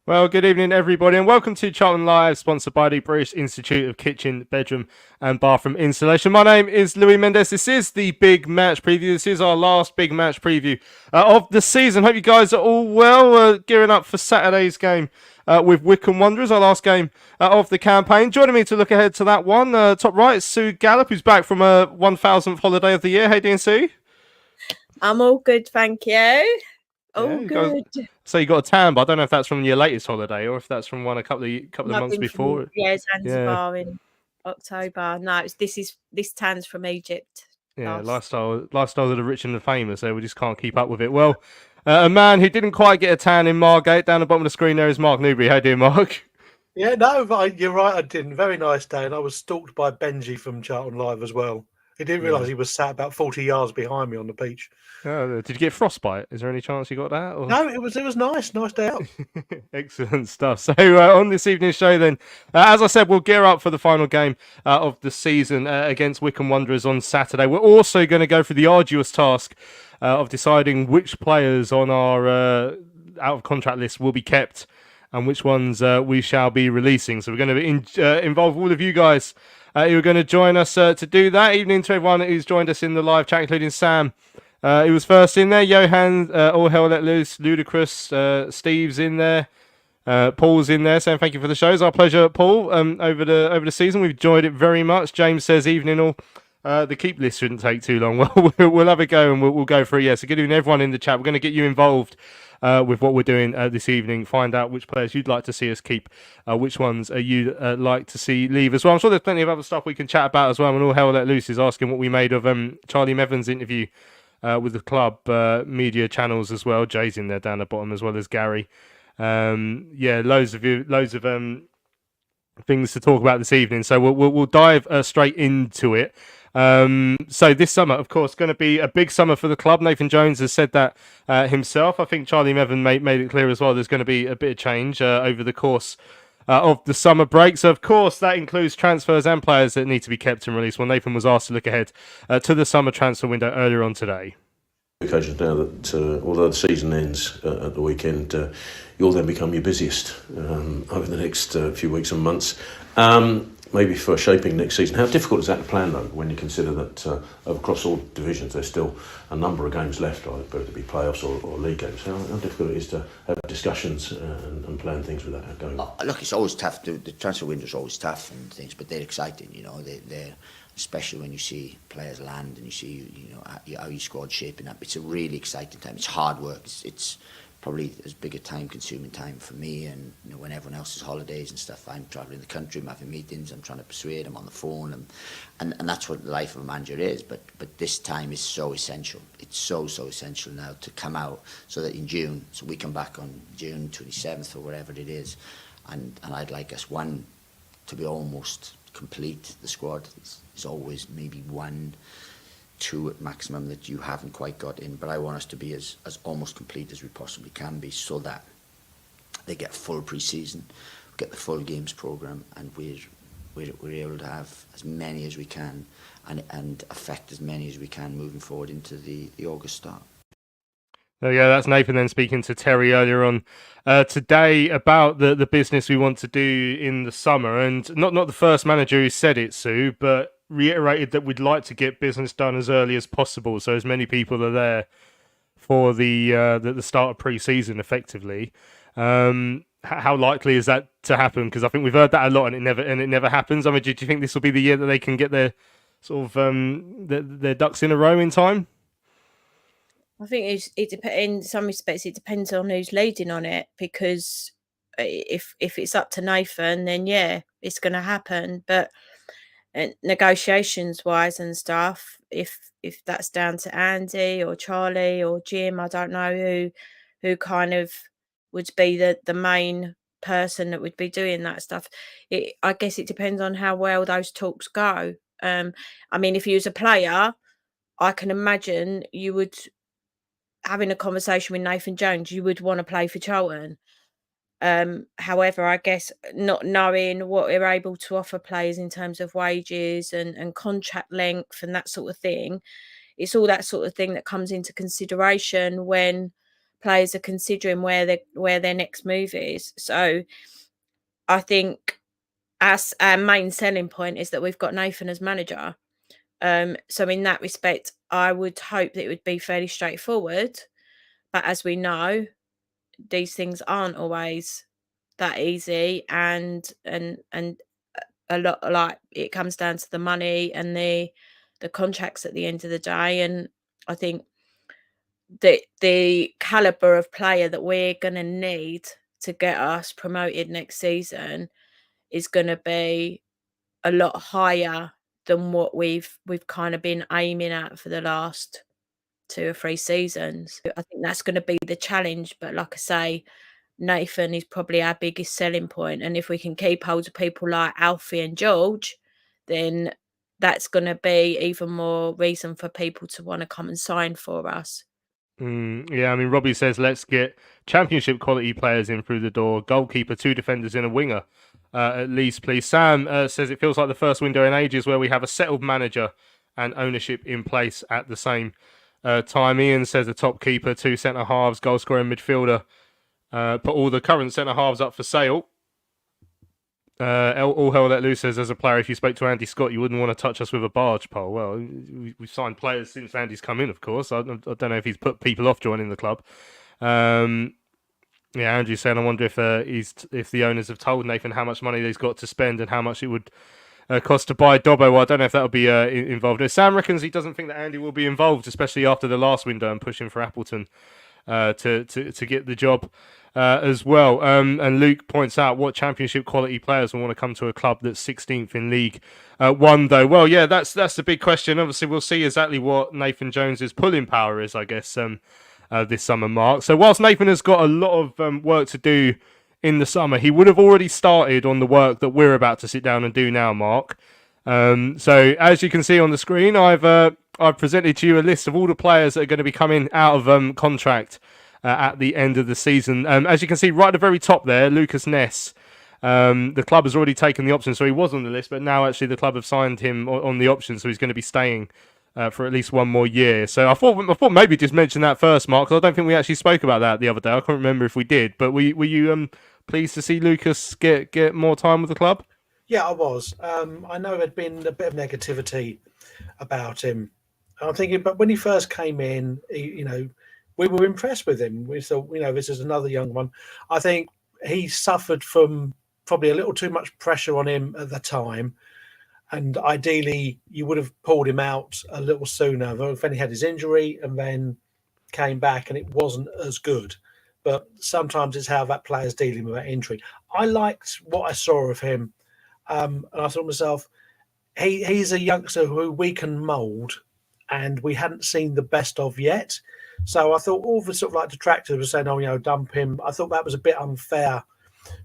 Well, good evening, everybody, and welcome to Charlton Live, sponsored by the British Institute of Kitchen, Bedroom and Bathroom Installation. My name is Louis Mendes. This is the big match preview. This is our last big match preview of the season. Hope you guys are all well, gearing up for Saturday's game with Wycombe Wanderers, our last game of the campaign. Joining me to look ahead to that one, top right, Sue Gallop, who's back from a 1,000th holiday of the year. How you doing, Sue? I'm all good, thank you. Good. So you got a tan, but I don't know if that's from your latest holiday or if that's from one a couple of months before. Zanzibar in October. No, this tan's from Egypt. Yeah, lifestyles of the rich and the famous. We just can't keep up with it. Well, a man who didn't quite get a tan in Margate, down the bottom of the screen there is Mark Newbury. How do you, Mark? Yeah, no, you're right. I didn't. Very nice day, and I was stalked by Benji from Charlton Live as well. He didn't realise he was sat about 40 yards behind me on the beach. Did you get frostbite? Is there any chance you got that? Or? No, it was nice day out. Excellent stuff. So on this evening's show then, as I said, we'll gear up for the final game of the season against Wycombe Wanderers on Saturday. We're also going to go through the arduous task of deciding which players on our out of contract list will be kept and which ones we shall be releasing. So we're going to involve all of you guys who are going to join us to do that. Evening to everyone who's joined us in the live chat, including Sam. He was first in there. Johan, All Hell Let Loose, Ludicrous, Steve's in there. Paul's in there saying thank you for the show. It's our pleasure, Paul, over the season. We've enjoyed it very much. James says evening all. The keep list shouldn't take too long. Well, we'll have a go and we'll go through it. Yeah, so good evening everyone in the chat. We're going to get you involved with what we're doing this evening. Find out which players you'd like to see us keep, which ones you'd like to see leave as well. I'm sure there's plenty of other stuff we can chat about as well. And All Hell Let Loose is asking what we made of Charlie Mevans' interview with the club media channels as well. Jay's in there down the bottom as well as Gary. Loads of things to talk about this evening. So we'll dive straight into it. So this summer, of course, going to be a big summer for the club. Nathan Jones has said that himself. I think Charlie Mevan made it clear as well. There's going to be a bit of change over the course of the summer break. So, of course, that includes transfers and players that need to be kept and released. Well, Nathan was asked to look ahead to the summer transfer window earlier on today. Occasions now that although the season ends at the weekend, you'll then become your busiest over the next few weeks and months. Maybe for shaping next season. How difficult is that to plan, though, when you consider that across all divisions there's still a number of games left, whether it be playoffs or league games? How difficult it is to have discussions and plan things with that going on? Look, it's always tough. The transfer window is always tough and things, but they're exciting. You know, they're especially when you see players land and you see how your squad's shaping up. It's a really exciting time. It's hard work. It's probably as big a time-consuming time for me, and when everyone else has holidays and stuff, I'm travelling the country, I'm having meetings, I'm trying to persuade, I'm on the phone, and that's what the life of a manager is. But this time is so essential. It's so essential now to come out so that in June, so we come back on June 27th or whatever it is, and I'd like us to be almost complete. The squad is always maybe 1-2 at maximum that you haven't quite got in, but I want us to be as almost complete as we possibly can be, so that they get full pre-season, get the full games programme, and we're able to have as many as we can and affect as many as we can moving forward into the August start. Oh yeah, that's Nathan then speaking to Terry earlier on today about the business we want to do in the summer, and not the first manager who said it, Sue, but reiterated that we'd like to get business done as early as possible, so as many people are there for the start of pre-season, effectively. How likely is that to happen? Because I think we've heard that a lot, and it never happens. I mean, do you think this will be the year that they can get their sort of their ducks in a row in time? I think in some respects it depends on who's leading on it, because if it's up to Nathan, then yeah, it's going to happen. But negotiations wise and stuff, if that's down to Andy or Charlie or Jim, I don't know who kind of would be the main person that would be doing that stuff. I guess it depends on how well those talks go. I mean, if you was a player, I can imagine you would, having a conversation with Nathan Jones, you would want to play for Charlton. However, I guess not knowing what we're able to offer players in terms of wages and contract length and that sort of thing, it's all that sort of thing that comes into consideration when players are considering where their next move is. So I think our main selling point is that we've got Nathan as manager. So in that respect, I would hope that it would be fairly straightforward. But as we know, these things aren't always that easy, and a lot, like, it comes down to the money and the contracts at the end of the day. And I think the caliber of player that we're going to need to get us promoted next season is going to be a lot higher than what we've kind of been aiming at for the last 2 or 3 seasons. I think that's going to be the challenge. But like I say, Nathan is probably our biggest selling point. And if we can keep hold of people like Alfie and George, then that's going to be even more reason for people to want to come and sign for us. Yeah, I mean, Robbie says, let's get championship quality players in through the door. Goalkeeper, 2 defenders and a winger, at least, please. Sam says it feels like the first window in ages where we have a settled manager and ownership in place at the same time. Ian says a top keeper, 2 centre halves, goal scoring midfielder. Put all the current centre halves up for sale. All hell let loose says, as a player, if you spoke to Andy Scott, you wouldn't want to touch us with a barge pole. Well, we've signed players since Andy's come in, of course. I don't know if he's put people off joining the club. Yeah, Andrew's saying, I wonder if the owners have told Nathan how much money he's got to spend and how much it would cost to buy Dobbo. Well, I don't know if that'll be involved. Sam reckons he doesn't think that Andy will be involved, especially after the last window and pushing for Appleton to get the job as well. And Luke points out, what championship quality players will want to come to a club that's 16th in League One, though? Well, yeah, that's the big question. Obviously, we'll see exactly what Nathan Jones's pulling power is, I guess, this summer, Mark. So whilst Nathan has got a lot of work to do in the summer, he would have already started on the work that we're about to sit down and do now, Mark. So as you can see on the screen, I've presented to you a list of all the players that are going to be coming out of contract at the end of the season. As you can see right at the very top there, Lucas Ness. The club has already taken the option, so he was on the list, but now actually the club have signed him on the option, so he's going to be staying for at least one more year. So I thought maybe just mention that first, Mark, because I don't think we actually spoke about that the other day. I can't remember if we did, but were you pleased to see Lucas get more time with the club? Yeah, I was. I know there'd been a bit of negativity about him. I'm thinking, but when he first came in, we were impressed with him. We thought, this is another young one. I think he suffered from probably a little too much pressure on him at the time. And ideally, you would have pulled him out a little sooner. Then he had his injury and then came back and it wasn't as good. But sometimes it's how that player's dealing with that injury. I liked what I saw of him. And I thought to myself, he's a youngster who we can mould and we hadn't seen the best of yet. So I thought all the sort of like detractors were saying, dump him. I thought that was a bit unfair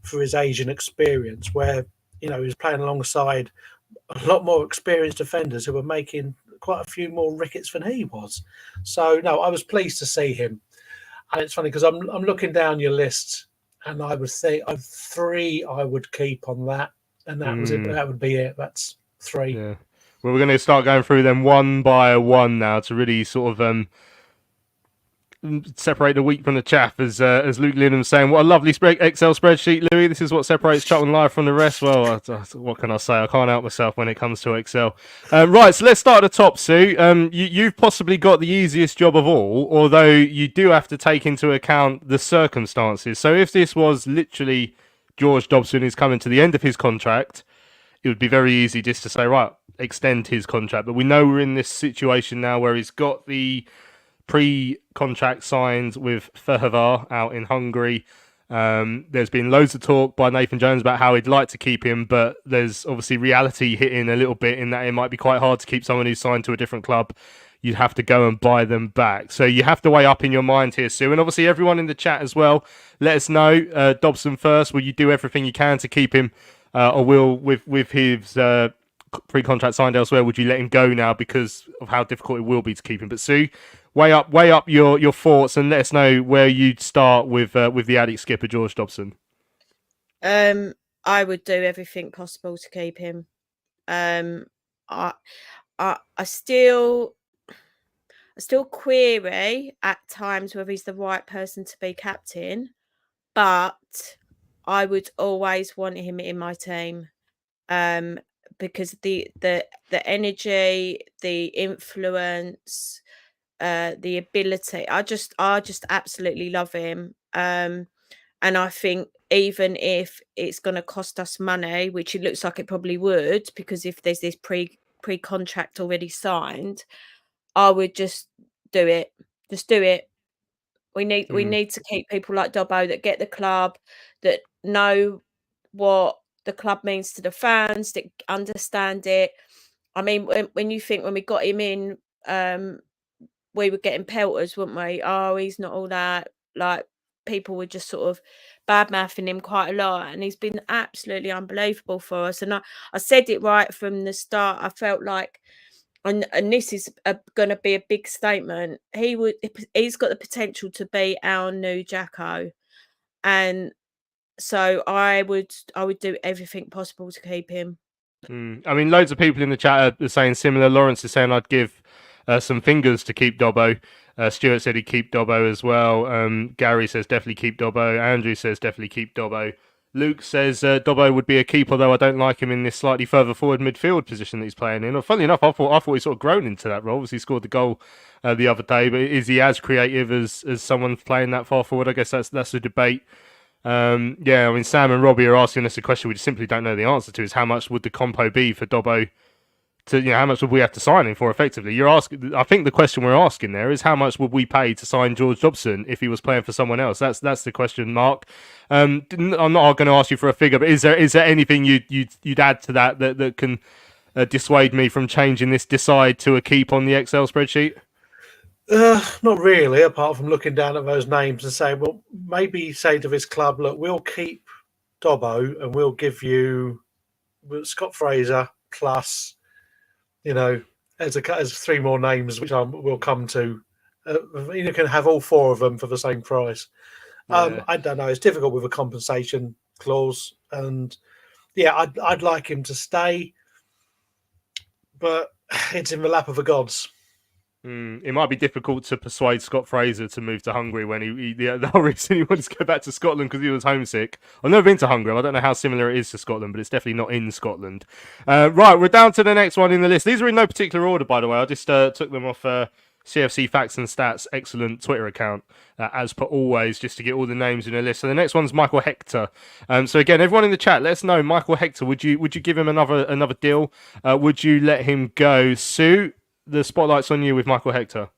for his age and experience, where, he was playing alongside a lot more experienced defenders who were making quite a few more rickets than he was. So, no, I was pleased to see him. And it's funny because I'm looking down your list and I would say 3 I would keep on that. And that was it. That would be it. That's 3. Yeah. Well, we're going to start going through them one by one now to really sort of separate the wheat from the chaff, as Luke Linham saying. What a lovely Excel spreadsheet, Louis. This is what separates Charlton Live from the rest. Well, what can I say? I can't help myself when it comes to Excel. Right, so let's start at the top, Sue. You've possibly got the easiest job of all, although you do have to take into account the circumstances. So if this was literally George Dobson is coming to the end of his contract, it would be very easy just to say, right, extend his contract. But we know we're in this situation now where he's got the pre-contract signed with Fehervar out in Hungary. There's been loads of talk by Nathan Jones about how he'd like to keep him, but there's obviously reality hitting a little bit in that it might be quite hard to keep someone who's signed to a different club. You'd have to go and buy them back. So you have to weigh up in your mind here, Sue. And obviously everyone in the chat as well, let us know. Dobson first, will you do everything you can to keep him? Or will, with his pre-contract signed elsewhere, would you let him go now because of how difficult it will be to keep him? But Sue, weigh up your thoughts and let us know where you'd start with the Addict skipper George Dobson. I would do everything possible to keep him. I still query at times whether he's the right person to be captain, but I would always want him in my team. Because the energy, the influence, the ability, I just absolutely love him. And I think even if it's going to cost us money, which it looks like it probably would, because if there's this pre-contract already signed, I would just do it. Just do it. We need to keep people like Dobbo that get the club, that know what the club means to the fans, that understand it. I mean, when you think when we got him in, we were getting pelters, weren't we? Oh, he's not all that. Like, people were just sort of bad-mouthing him quite a lot, and he's been absolutely unbelievable for us. And I said it right from the start. I felt like, and this is going to be a big statement, he's got the potential to be our new Jacko. And so I would do everything possible to keep him. I mean, loads of people in the chat are saying similar. Lawrence is saying I'd give some fingers to keep Dobbo. Stuart said he'd keep Dobbo as well. Gary says definitely keep Dobbo. Andrew says definitely keep Dobbo. Luke says Dobbo would be a keeper, though I don't like him in this slightly further forward midfield position that he's playing in. Funnily enough, I thought he's sort of grown into that role. Obviously, he scored the goal the other day, but is he as creative as someone playing that far forward? I guess that's a debate. I mean, Sam and Robbie are asking us a question we just simply don't know the answer to: is how much would the compo be for Dobbo? How much would we have to sign him for? Effectively, you're asking. I think the question we're asking there is how much would we pay to sign George Dobson if he was playing for someone else? That's the question, Mark. I'm not going to ask you for a figure, but is there anything you'd add to that can dissuade me from changing this decide to a keep on the Excel spreadsheet? Not really, apart from looking down at those names and saying, well, maybe say to his club, look, we'll keep Dobbo and we'll give you Scott Fraser plus, as 3 more names, which we'll come to. You can have all 4 of them for the same price. Yeah. I don't know. It's difficult with a compensation clause. And, I'd like him to stay, but it's in the lap of the gods. It might be difficult to persuade Scott Fraser to move to Hungary when the whole reason he wanted to go back to Scotland because he was homesick. I've never been to Hungary. I don't know how similar it is to Scotland, but it's definitely not in Scotland. Right, we're down to the next one in the list. These are in no particular order, by the way. I just took them off CFC Facts and Stats, excellent Twitter account, as per always, just to get all the names in a list. So the next one's Michael Hector. So again, everyone in the chat, let us know. Michael Hector, would you give him another deal? Would you let him go? Sue, the spotlight's on you with Michael Hector.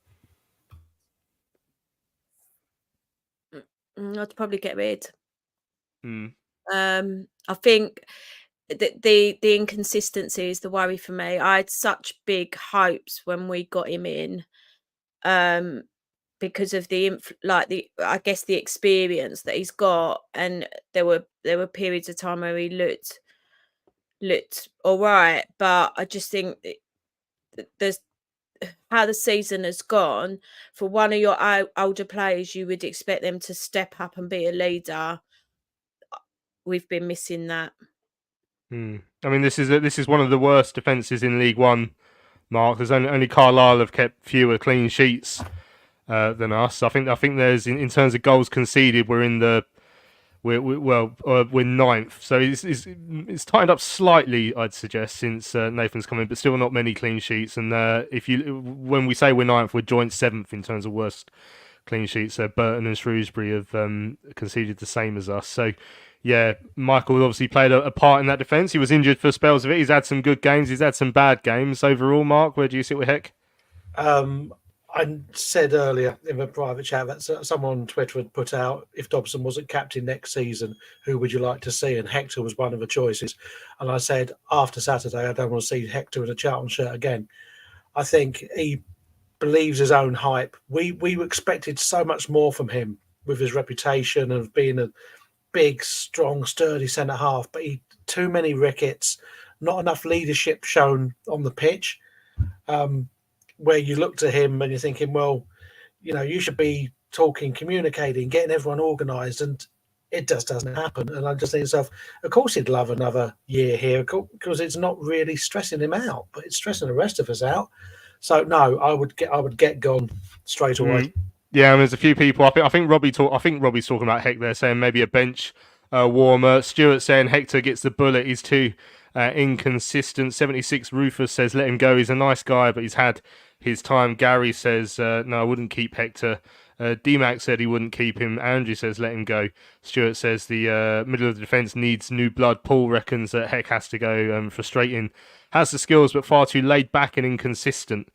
I'd probably get rid. I think the inconsistency is the worry for me. I had such big hopes when we got him in, because of the experience that he's got, and there were periods of time where he looked all right, but I just think there's how the season has gone. For one of your older players, you would expect them to step up and be a leader. We've been missing that. I mean, this is one of the worst defences in League One, Mark. There's only Carlisle have kept fewer clean sheets than us. I think there's in terms of goals conceded, we're in the we're ninth, so it's tightened up slightly, I'd suggest, since Nathan's come in, but still not many clean sheets. And when we say we're ninth, we're joint seventh in terms of worst clean sheets. So Burton and Shrewsbury have conceded the same as us. So yeah, Michael obviously played a part in that defence. He was injured for spells of it. He's had some good games. He's had some bad games. Overall, Mark, where do you sit with Heck? I said earlier in a private chat that someone on Twitter had put out, if Dobson wasn't captain next season, who would you like to see? And Hector was one of the choices. And I said, after Saturday, I don't want to see Hector in a Charlton shirt again. I think he believes his own hype. We expected so much more from him with his reputation of being a big, strong, sturdy centre-half, but too many rickets, not enough leadership shown on the pitch. Where you look to him and you're thinking, well, you should be talking, communicating, getting everyone organised, and it just doesn't happen. And I just think to myself, of course he'd love another year here because it's not really stressing him out, but it's stressing the rest of us out. So no, I would get gone straight away. Yeah, and there's a few people. I think Robbie's talking about Hector there, saying maybe a bench warmer. Stuart saying Hector gets the bullet. He's too inconsistent. 76 Rufus says let him go. He's a nice guy, but he's had his time. Gary says no, I wouldn't keep Hector. D-Mac said he wouldn't keep him. Andrew says let him go. Stuart says the middle of the defence needs new blood. Paul reckons that Heck has to go. Frustrating. Has the skills, but far too laid back and inconsistent.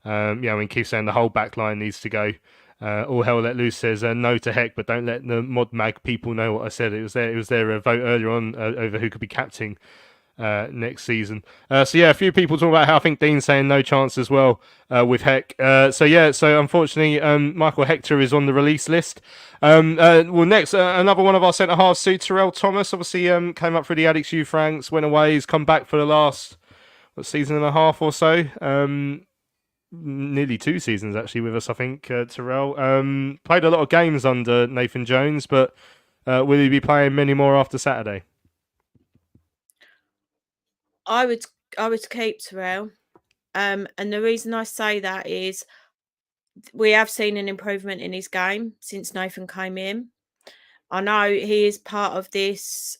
Keith saying the whole back line needs to go. All Hell Let Loose says no to Heck, but don't let the Mod Mag people know what I said. It was their vote earlier on over who could be captain next season. A few people talking about how I think Dean's saying no chance as well with Heck. So unfortunately, Michael Hector is on the release list. Next, another one of our centre halves, Terrell Thomas, obviously came up through the Addicts Youth ranks, went away, he's come back for the last season and a half or so. Nearly 2 seasons actually with us, I think. Terrell played a lot of games under Nathan Jones, but will he be playing many more after Saturday? I would keep Terrell, and the reason I say that is we have seen an improvement in his game since Nathan came in. I know he is part of this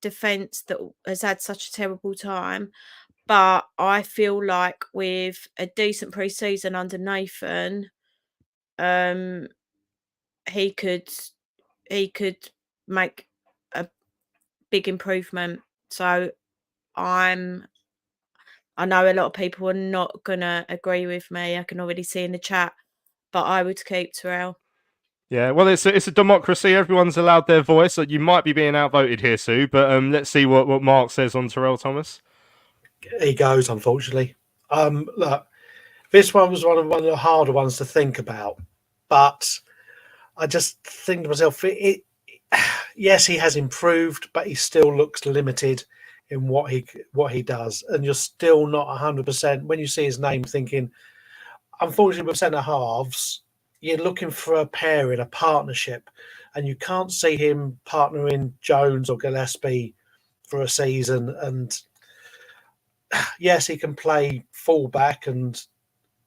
defence that has had such a terrible time, but I feel like with a decent pre-season under Nathan, he could make a big improvement. So I know a lot of people are not gonna agree with me. I can already see in the chat, but I would keep Terrell. Yeah, well, it's a democracy. Everyone's allowed their voice. So you might be being outvoted here, Sue, but let's see what Mark says on Terrell Thomas. He goes, unfortunately. Look, this one was one of the harder ones to think about, but I just think to myself, yes, he has improved, but he still looks limited in what he does, and you're still not 100% when you see his name. Thinking, unfortunately, with centre halves, you're looking for a pairing, a partnership, and you can't see him partnering Jones or Gillespie for a season. And yes, he can play full back, and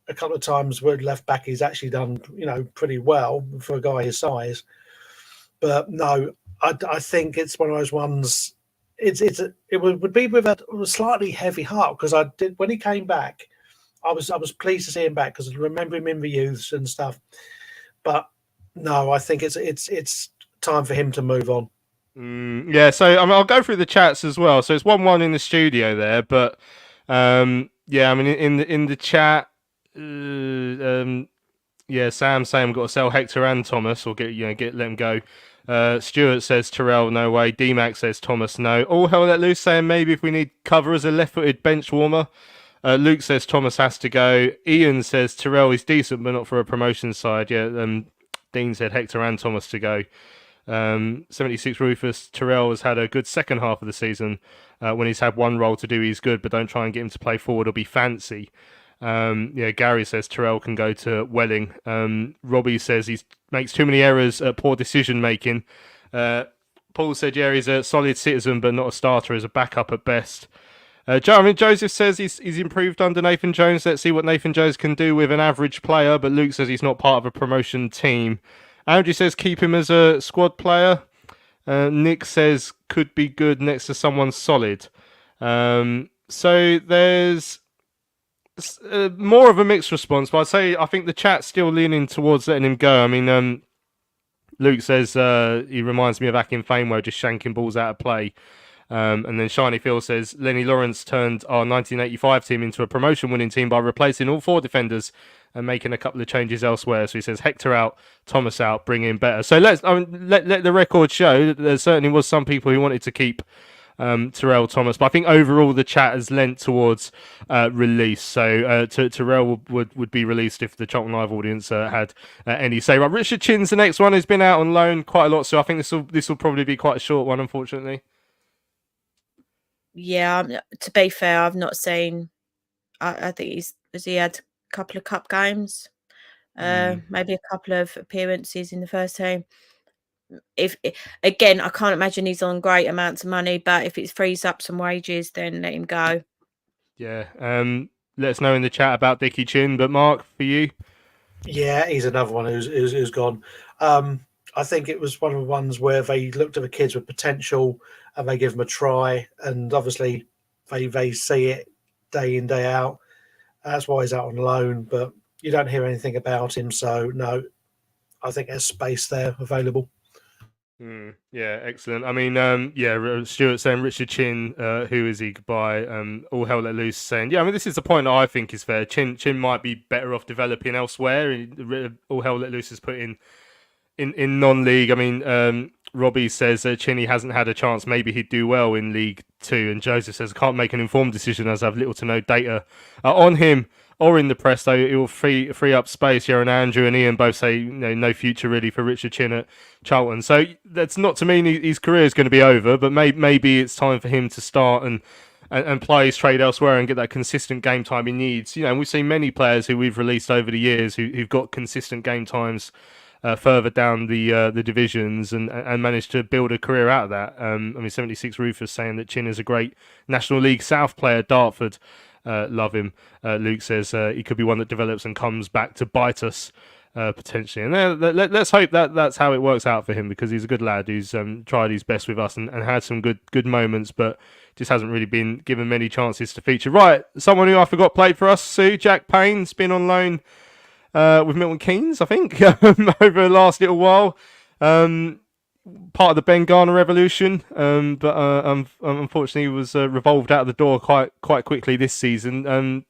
a couple of times with left back, he's actually done pretty well for a guy his size. But no, I think it's one of those ones. It would be with a slightly heavy heart, because when he came back, I was pleased to see him back because I remember him in the youths and stuff. But no, I think it's time for him to move on. So I'll go through the chats as well. So it's 1-1 in the studio there, but in the chat, Sam saying we've got to sell Hector and Thomas, or let him go. Stuart says Terrell, no way. D-Mac says Thomas, no. All Hell Let Loose saying maybe if we need cover as a left-footed bench warmer. Luke says Thomas has to go. Ian says Terrell is decent, but not for a promotion side. Dean said Hector and Thomas to go. 76 Rufus, Terrell has had a good second half of the season. When he's had one role to do, he's good, but don't try and get him to play forward or be fancy. Gary says Terrell can go to Welling. Robbie says he makes too many errors, poor decision making. Paul said he's a solid citizen, but not a starter, as a backup at best. Joseph says he's improved under Nathan Jones. Let's see what Nathan Jones can do with an average player. But Luke says he's not part of a promotion team. Andrew says keep him as a squad player. Nick says could be good next to someone solid. So there's more of a mixed response. But I'd say I think the chat's still leaning towards letting him go. I mean, Luke says he reminds me of Akin Famewell just shanking balls out of play. And then Shiny Phil says Lenny Lawrence turned our 1985 team into a promotion-winning team by replacing all 4 defenders and making a couple of changes elsewhere. So he says Hector out, Thomas out, bring in better. So let the record show that there certainly was some people who wanted to keep Terrell Thomas, but I think overall the chat has lent towards release. So Terrell would be released if the Charlton Live audience had any say. Right, Richard Chin's the next one, who's been out on loan quite a lot. So I think this will probably be quite a short one, unfortunately. Yeah, to be fair, I've not seen. I think he had a couple of cup games, maybe a couple of appearances in the first team. Again, I can't imagine he's on great amounts of money, but if it frees up some wages, then let him go. Yeah. Let us know in the chat about Dickie Chin. But Mark, for you, yeah, he's another one who's gone. I think it was one of the ones where they looked at the kids with potential and they give them a try, and obviously they see it day in, day out. That's why he's out on loan, but you don't hear anything about him. So no, I think there's space there available. Yeah, excellent. I mean, Stuart saying Richard Chin, who is he? Goodbye. All hell let loose saying, yeah, I mean, this is the point that I think is fair. Chin might be better off developing elsewhere. All hell let loose is put in non-league. I mean, Robbie says Chinny hasn't had a chance. Maybe he'd do well in League 2. And Joseph says, I can't make an informed decision as I have little to no data on him or in the press, though it will free up space. Here, and Andrew and Ian both say no future really for Richard Chin at Charlton. So that's not to mean his career is going to be over, but maybe it's time for him to start and play his trade elsewhere and get that consistent game time he needs. And we've seen many players who we've released over the years who've got consistent game times further down the divisions and managed to build a career out of that. I mean, 76 Rufus saying that Chin is a great National League South player. Dartford love him. Luke says he could be one that develops and comes back to bite us potentially. And let's hope that's how it works out for him, because he's a good lad who's tried his best with us and had some good moments, but just hasn't really been given many chances to feature. Right, someone who I forgot played for us, Sue, Jack Payne's been on loan with Milton Keynes, I think, over the last little while. Part of the Ben Garner revolution, but unfortunately was revolved out of the door quite quickly this season.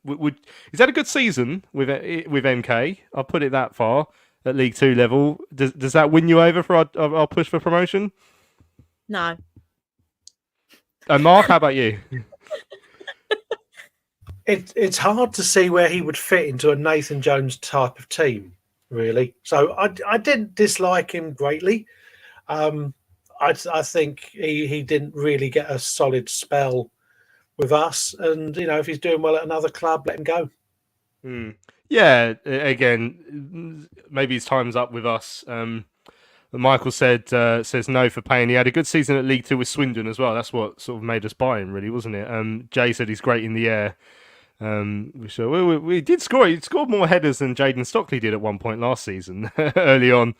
Is that a good season with MK? I'll put it that far at League 2 level. Does that win you over for our push for promotion? No. And Mark, how about you? It's hard to see where he would fit into a Nathan Jones type of team, really. So I didn't dislike him greatly. I think he didn't really get a solid spell with us, and if he's doing well at another club, let him go. Yeah, again, maybe his time's up with us. Michael says no for Payne. He had a good season at League 2 with Swindon as well. That's what sort of made us buy him, really, wasn't it? Jay said he's great in the air. So we did score. He scored more headers than Jaden Stockley did at one point last season, early on.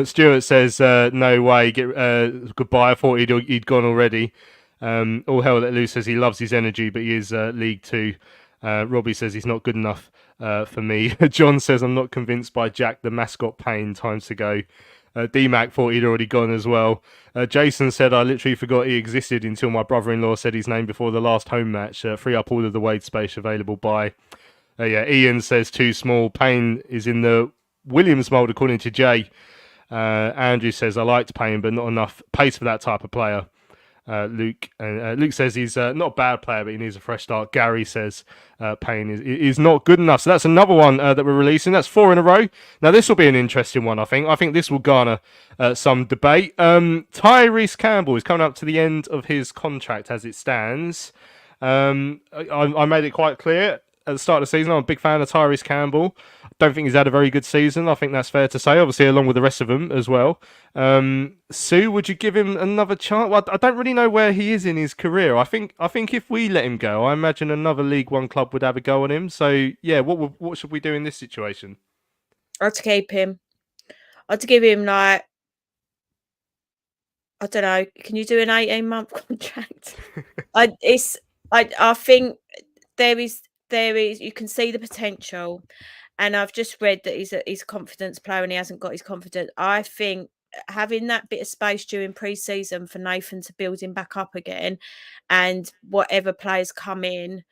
Stuart says no way. Goodbye. I thought he'd gone already. All hell let loose says he loves his energy, but he is League 2. Robbie says he's not good enough for me. John says I'm not convinced by Jack the mascot Payne. Time to go. DMAC thought he'd already gone as well. Jason said I literally forgot he existed until my brother-in-law said his name before the last home match. Free up all of the Wade space available by. Ian says too small. Payne is in the Williams mould according to Jay. Andrew says I liked Payne, but not enough pace for that type of player. Luke says he's not a bad player, but he needs a fresh start. Gary says Payne is not good enough. So that's another one that we're releasing. That's 4 in a row. Now this will be an interesting one. I think this will garner some debate. Tyrese Campbell is coming up to the end of his contract as it stands. I made it quite clear at the start of the season I'm a big fan of Tyrese Campbell. don't think he's had a very good season. I think that's fair to say, obviously, along with the rest of them as well. Sue, would you give him another chance? Well, I don't really know where he is in his career. I think if we let him go, I imagine another League One club would have a go on him. So, yeah, what should we do in this situation? I'd keep him. I'd give him, like, I don't know. Can you do an 18-month contract? I think there is you can see the potential, and I've just read that he's a confidence player and he hasn't got his confidence. I think having that bit of space during pre-season for Nathan to build him back up again, and whatever players come in,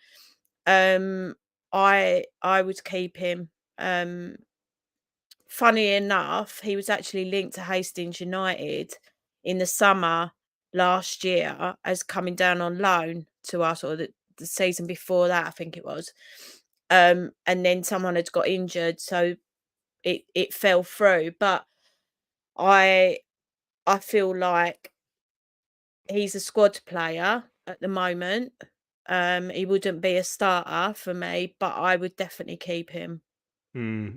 I would keep him. Funny enough, he was actually linked to Hastings United in the summer last year as coming down on loan to us, or the season before that, I think it was. And then someone had got injured, so it fell through. But I feel like he's a squad player at the moment. He wouldn't be a starter for me, but I would definitely keep him.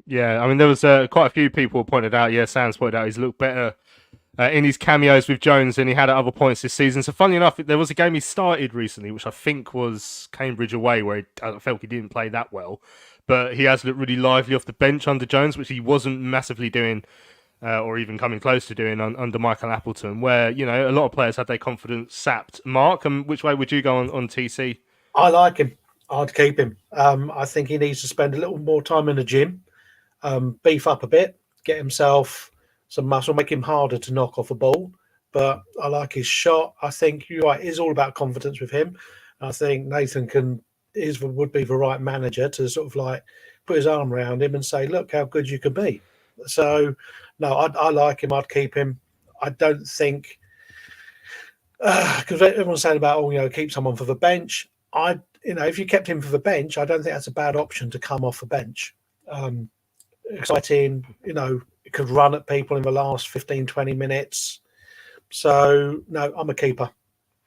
Yeah, I mean, there was quite a few people pointed out. Yeah, Sam's pointed out he's looked better in his cameos with Jones than he had at other points this season. So, funnily enough, there was a game he started recently, which I think was Cambridge away, where I felt he didn't play that well. But he has looked really lively off the bench under Jones, which he wasn't massively doing or even coming close to doing under Michael Appleton, where, you know, a lot of players had their confidence sapped. Mark, which way would you go on TC? I like him. I'd keep him. I think he needs to spend a little more time in the gym, beef up a bit, get himself some muscle, make him harder to knock off a ball. But I like his shot. I think you're right. It's all about confidence with him. I think Nathan would be the right manager to sort of like put his arm around him and say, look how good you can be. So, no, I like him. I'd keep him. I don't think, because everyone's saying about, keep someone for the bench. If you kept him for the bench, I don't think that's a bad option to come off the bench. Exciting, it could run at people in the last 15, 20 minutes. So, no, I'm a keeper.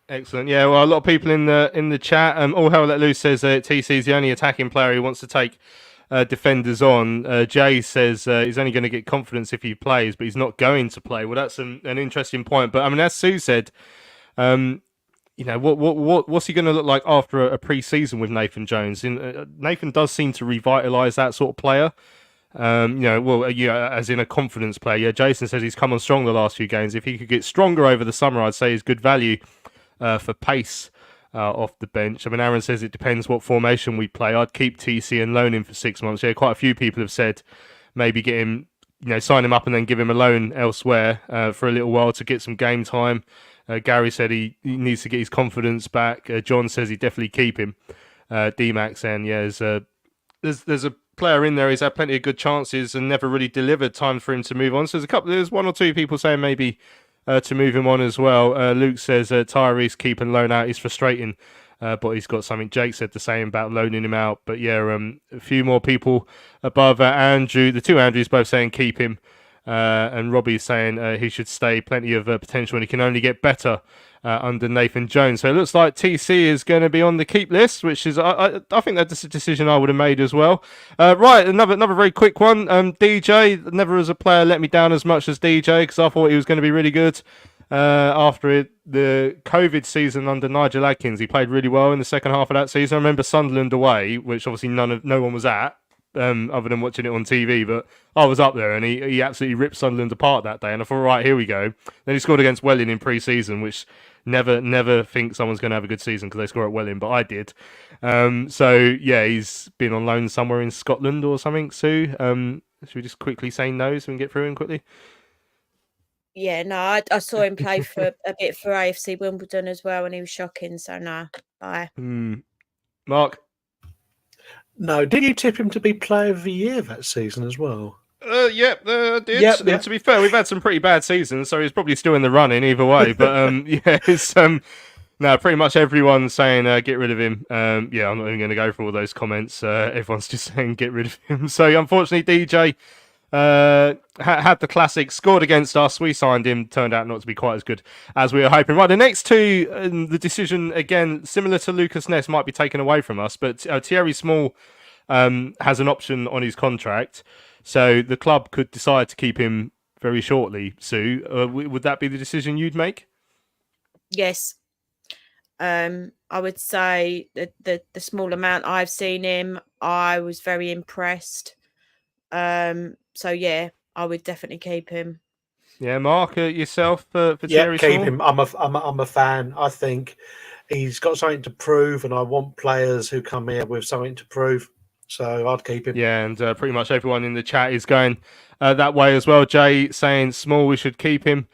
Excellent. Yeah, well, a lot of people in the chat. All Hell Let Loose says TC is the only attacking player who wants to take defenders on. Jay says he's only going to get confidence if he plays, but he's not going to play. Well, that's an interesting point. But, I mean, as Sue said, what's he going to look like after a pre-season with Nathan Jones? Nathan does seem to revitalise that sort of player. As in a confidence player. Yeah, Jason says he's come on strong the last few games. If he could get stronger over the summer, I'd say he's good value for pace off the bench. I mean, Aaron says it depends what formation we play. I'd keep TC and loan him for 6 months. Yeah, quite a few people have said maybe get him, sign him up and then give him a loan elsewhere for a little while to get some game time. Gary said he needs to get his confidence back. John says he definitely keep him. D-Max saying, there's a player in there. He's had plenty of good chances and never really delivered. Time for him to move on. So there's one or two people saying maybe to move him on as well. Luke says Tyrese keep and loan out is frustrating, but he's got something. Jake said the same about loaning him out. But yeah, a few more people above Andrew. The two Andrews both saying keep him. And Robbie's saying he should stay. Plenty of potential, and he can only get better under Nathan Jones. So it looks like TC is going to be on the keep list, which is I think that's a decision I would have made as well. Right, another very quick one. DJ, never as a player let me down as much as DJ, because I thought he was going to be really good. After the COVID season under Nigel Adkins, he played really well in the second half of that season. I remember Sunderland away, which obviously no one was at. Other than watching it on TV, but I was up there and he absolutely ripped Sunderland apart that day, and I thought, right, here we go. Then he scored against Welling in pre-season, which never think someone's going to have a good season because they score at Welling, but I did. So yeah, he's been on loan somewhere in Scotland or something. Sue, should we just quickly say no so we can get through him quickly? Yeah, no, I saw him play for a bit for AFC Wimbledon as well, and he was shocking. So no, bye. Mark. No, did you tip him to be Player of the Year that season as well? I did. Yep. To be fair, we've had some pretty bad seasons, so he's probably still in the running either way. But it's pretty much everyone's saying get rid of him. I'm not even going to go for all those comments. Everyone's just saying get rid of him. So unfortunately, DJ had the classic, scored against us. We signed him. Turned out not to be quite as good as we were hoping. Right, the next two, the decision again similar to Lucas Ness might be taken away from us, but Thierry Small has an option on his contract, so the club could decide to keep him very shortly. Sue, would that be the decision you'd make? Yes. I would say that the small amount I've seen him, I was very impressed. So yeah, I would definitely keep him. Yeah, Mark, yourself for Yeah, Thierry keep Small? him. I'm a fan. I think he's got something to prove, and I want players who come here with something to prove. So I'd keep him. Yeah, and pretty much everyone in the chat is going that way as well. Jay saying Small, we should keep him.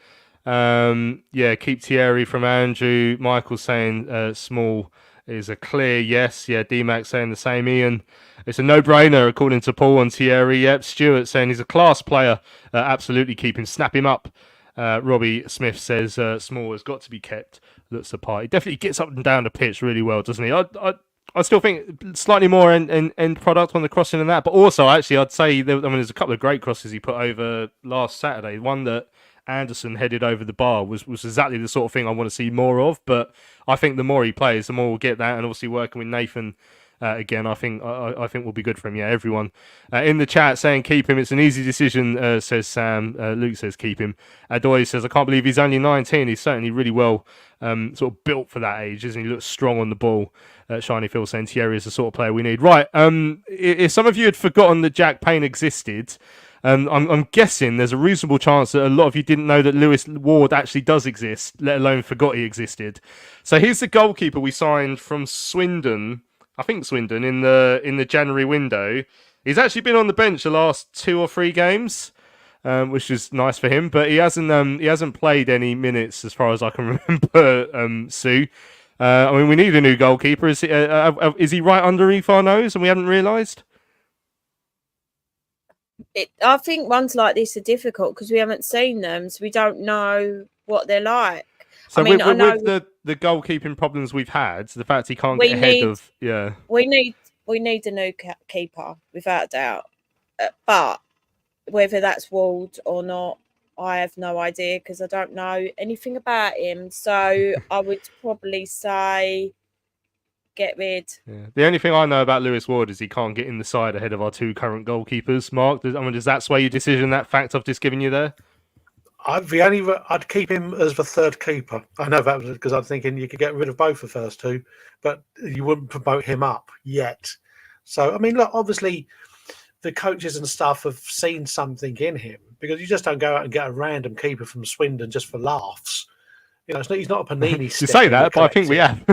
Yeah, keep Thierry from Andrew. Michael saying Small is a clear yes. Yeah, D-Mac saying the same. Ian, it's a no-brainer according to Paul and Thierry. Yep, Stuart saying he's a class player. Absolutely keep him. Snap him up. Robbie Smith says Small has got to be kept. Looks the part. He definitely gets up and down the pitch really well, doesn't he? I still think slightly more end product on the crossing than that, but also actually I'd say there's a couple of great crosses he put over last Saturday. One that Anderson headed over the bar was exactly the sort of thing I want to see more of. But I think the more he plays, the more we'll get that. And obviously working with Nathan again, I think will be good for him. Yeah, everyone in the chat saying keep him. It's an easy decision, says Sam. Luke says keep him. Adoy says I can't believe he's only 19. He's certainly really well sort of built for that age, isn't he? Looks strong on the ball. Shiny Phil saying Thierry is the sort of player we need. Right. If some of you had forgotten that Jack Payne existed, I'm guessing there's a reasonable chance that a lot of you didn't know that Lewis Ward actually does exist, let alone forgot he existed. So here's the goalkeeper we signed from Swindon. I think Swindon in the January window. He's actually been on the bench the last 2 or 3 games, which is nice for him. But he hasn't played any minutes as far as I can remember. Sue, I mean, we need a new goalkeeper. Is he right underneath our nose and we haven't realised? I think ones like this are difficult because we haven't seen them, so we don't know what they're like. So I mean, with the goalkeeping problems we've had, the fact he can't get ahead of we need a new keeper without a doubt, but whether that's Ward or not, I have no idea because I don't know anything about him. So I would probably say get rid. Yeah. The only thing I know about Lewis Ward is he can't get in the side ahead of our 2 current goalkeepers. Mark, does that sway your decision? That fact I've just given you there? I'd keep him as the third keeper. I know that was because I'm thinking you could get rid of both the first 2, but you wouldn't promote him up yet. So I mean, look, obviously the coaches and stuff have seen something in him because you just don't go out and get a random keeper from Swindon just for laughs. You know, he's not a panini sticker. You say that, but I think we have.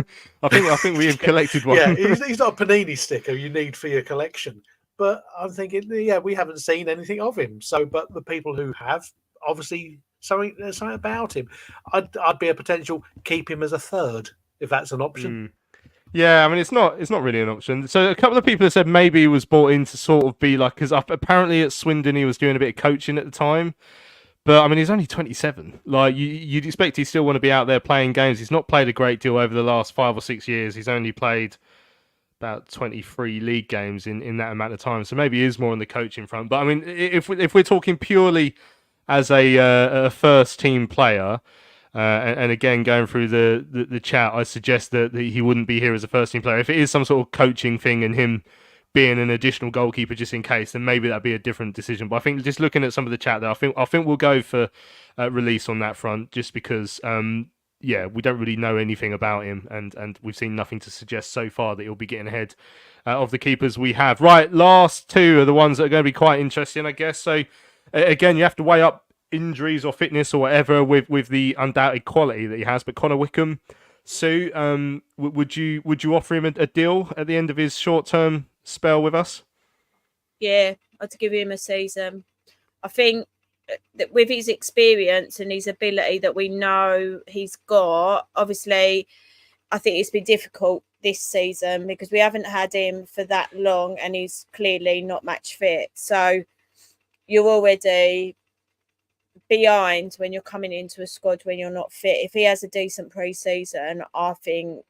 I think we have collected one. Yeah, he's not a panini sticker you need for your collection. But I'm thinking, yeah, we haven't seen anything of him. So, but the people who have, obviously, there's something about him. I'd be a potential keep him as a third if that's an option. Yeah, I mean, it's not really an option. So a couple of people have said maybe he was brought in to sort of be like, because apparently at Swindon he was doing a bit of coaching at the time. But I mean, he's only 27. Like you'd expect he still want to be out there playing games. He's not played a great deal over the last 5 or 6 years. He's only played about 23 league games in that amount of time. So maybe he is more on the coaching front. But I mean, if we're talking purely as a first team player, and again going through the chat, I suggest that he wouldn't be here as a first team player. If it is some sort of coaching thing and him being an additional goalkeeper just in case, then maybe that'd be a different decision. But I think just looking at some of the chat there, I think we'll go for release on that front, just because we don't really know anything about him, and we've seen nothing to suggest so far that he'll be getting ahead of the keepers we have. Right, last 2 are the ones that are going to be quite interesting, I guess. So again, you have to weigh up injuries or fitness or whatever with the undoubted quality that he has. But Connor Wickham, Sue, would you offer him a deal at the end of his short-term spell with us? Yeah, I'd give him a season. I think that with his experience and his ability that we know he's got, obviously, I think it's been difficult this season because we haven't had him for that long and he's clearly not match fit. So you're already behind when you're coming into a squad when you're not fit. If he has a decent pre-season, I think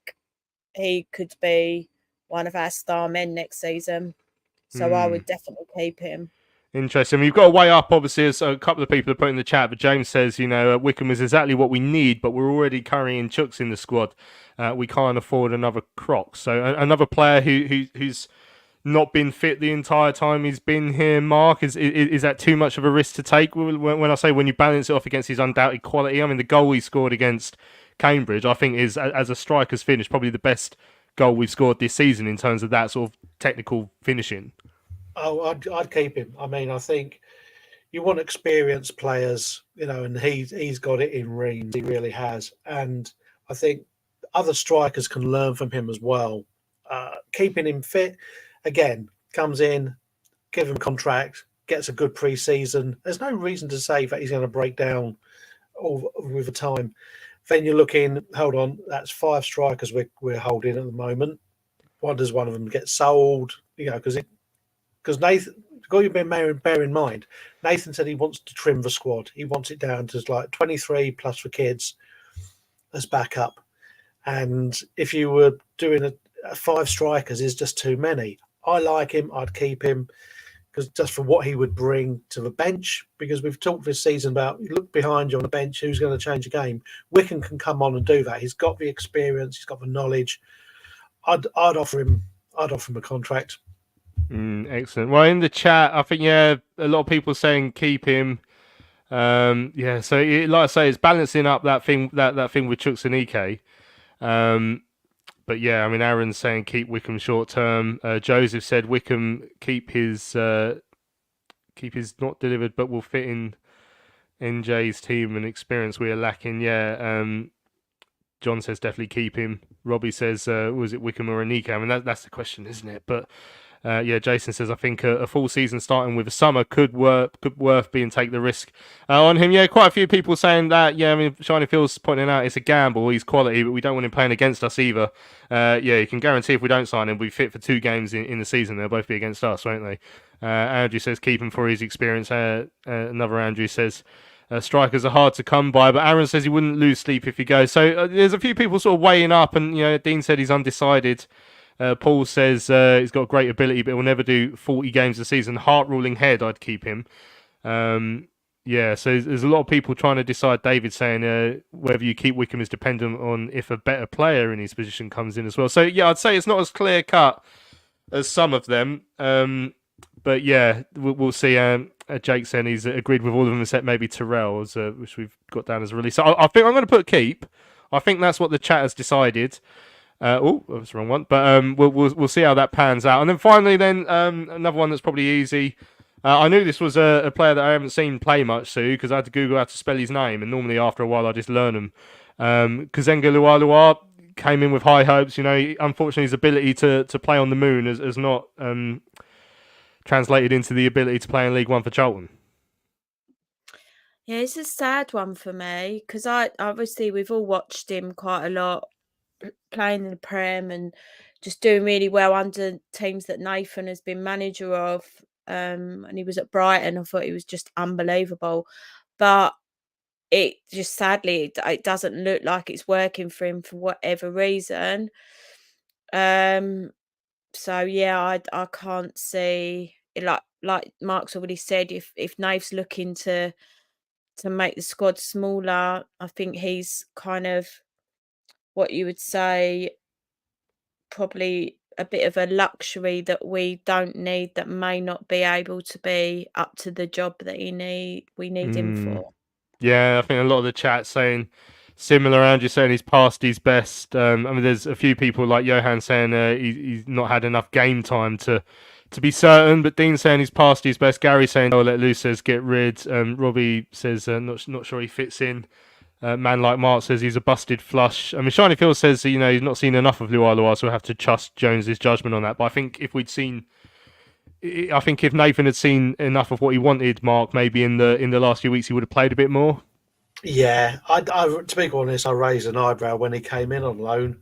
he could be one of our star men next season. So I would definitely keep him. Interesting. We've got to weigh up, obviously, as a couple of people have put in the chat, but James says, Wickham is exactly what we need, but we're already carrying Chooks in the squad. We can't afford another Croc. So another player who's not been fit the entire time he's been here, Mark? Is that too much of a risk to take? When I say when you balance it off against his undoubted quality, I mean, the goal he scored against Cambridge, I think, is, as a striker's finish, probably the best goal we've scored this season in terms of that sort of technical finishing. Oh, I'd keep him. I mean, I think you want experienced players, and he's got it in Reims. He really has. And I think other strikers can learn from him as well. Keeping him fit, again, comes in, give him a contract, gets a good pre-season. There's no reason to say that he's going to break down with the time. Then you're looking, hold on, that's 5 strikers we're holding at the moment. Why does one of them get sold? Because Nathan, you've been bear in mind, Nathan said he wants to trim the squad. He wants it down to like 23 plus for kids as backup. And if you were doing a 5 strikers is just too many. I like him. I'd keep him because just for what he would bring to the bench, because we've talked this season about, you look behind you on the bench, who's going to change the game. Wycombe can come on and do that. He's got the experience. He's got the knowledge. I'd offer him a contract. Excellent. Well, in the chat, I think, a lot of people saying keep him. So like I say, it's balancing up that thing with Chuks and Ike. But yeah, I mean, Aaron's saying keep Wycombe short term. Joseph said Wycombe keep his not delivered, but will fit in NJ's team and experience we are lacking. Yeah. John says definitely keep him. Robbie says was it Wycombe or Annika? I mean, that's the question, isn't it? But Jason says I think a full season starting with a summer could worth being take the risk on him. Yeah, quite a few people saying that. Yeah, I mean, Shiny Phil's pointing out it's a gamble. He's quality, but we don't want him playing against us either. You can guarantee if we don't sign him, we'll be fit for 2 games in the season. They'll both be against us, won't they? Andrew says keep him for his experience. Another Andrew says strikers are hard to come by, but Aaron says he wouldn't lose sleep if he goes. So there's a few people sort of weighing up, and Dean said he's undecided. Paul says he's got great ability, but he'll never do 40 games a season. Heart-ruling head, I'd keep him. So there's a lot of people trying to decide. David saying whether you keep Wycombe is dependent on if a better player in his position comes in as well. So, yeah, I'd say it's not as clear-cut as some of them. But, yeah, we'll see. Jake saying he's agreed with all of them except maybe Terrell, which we've got down as a release. So I think I'm going to put keep. I think that's what the chat has decided. That was the wrong one. But we'll see how that pans out. And then finally, another one that's probably easy. I knew this was a player that I haven't seen play much, Sue, because I had to Google how to spell his name, and normally after a while I just learn them. Kazenga Lualua came in with high hopes. Unfortunately, his ability to play on the moon has not translated into the ability to play in League One for Charlton. Yeah, it's a sad one for me because obviously we've all watched him quite a lot playing in the Prem and just doing really well under teams that Nathan has been manager of. And he was at Brighton. I thought he was just unbelievable. But it just sadly, it doesn't look like it's working for him for whatever reason. So yeah, I can't see it, like Mark's already said, if Nave's looking to make the squad smaller, I think he's kind of what you would say probably a bit of a luxury that we don't need, that may not be able to be up to the job that we need him for. Yeah, I think a lot of the chat saying similar. Andrew saying he's past his best. I mean, there's a few people like Johan saying he's not had enough game time to be certain, but Dean saying he's past his best. Gary saying, "Oh, let loose," says get rid. Robbie says not sure he fits in. Man like Mark says he's a busted flush. I mean, Shiny Phil says he's not seen enough of Lualua, so we'll have to trust Jones's judgment on that. But I think if Nathan had seen enough of what he wanted, Mark, maybe in the last few weeks he would have played a bit more. Yeah, I to be honest, I raised an eyebrow when he came in on loan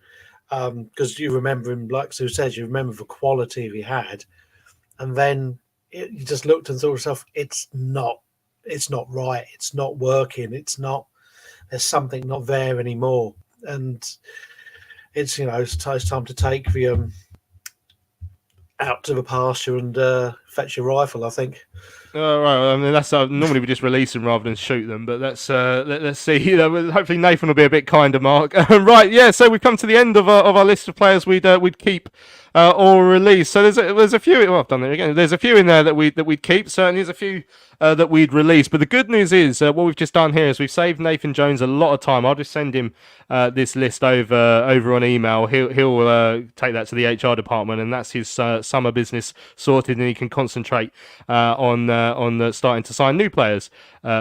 because you remember him, like Sue said, you remember the quality he had, and then you just looked and thought to yourself, it's not right, it's not working, there's something not there anymore, and it's time to take the out to the pasture and fetch your rifle, I think. Right. I mean, that's normally we just release them rather than shoot them, but let's see. You know, hopefully Nathan will be a bit kinder, Mark. Right, yeah. So we've come to the end of our list of players we'd keep or release. So there's a few. Well, I've done it again. There's a few in there that we'd keep. Certainly, there's a few that we'd release. But the good news is what we've just done here is we've saved Nathan Jones a lot of time. I'll just send him this list over on email. He'll take that to the HR department, and that's his summer business sorted, and he can concentrate on starting to sign new players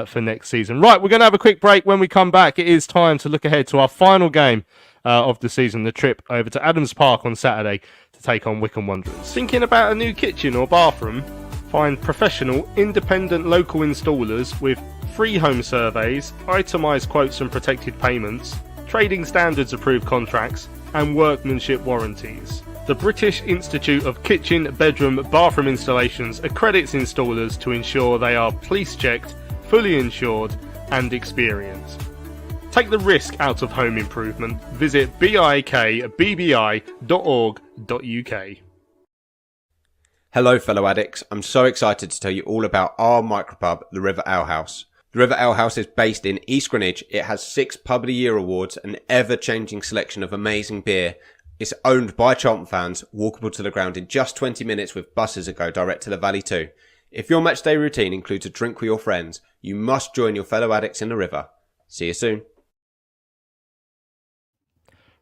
for next season. Right, we're going to have a quick break. When we come back, it is time to look ahead to our final game of the season, the trip over to Adams Park on Saturday to take on Wycombe Wanderers. Thinking about a new kitchen or bathroom? Find professional, independent local installers with free home surveys, itemised quotes and protected payments, trading standards approved contracts, and workmanship warranties. The British Institute of Kitchen, Bedroom, Bathroom Installations accredits installers to ensure they are police checked, fully insured, and experienced. Take the risk out of home improvement. Visit bikbbi.org.uk. Hello fellow addicts, I'm so excited to tell you all about our micropub, the River Ale House. The River Ale House is based in East Greenwich. It has 6 Pub of the Year awards, an ever-changing selection of amazing beer. It's owned by Charlton fans, walkable to the ground in just 20 minutes with buses that go direct to the Valley too. If your matchday routine includes a drink with your friends, you must join your fellow addicts in the river. See you soon.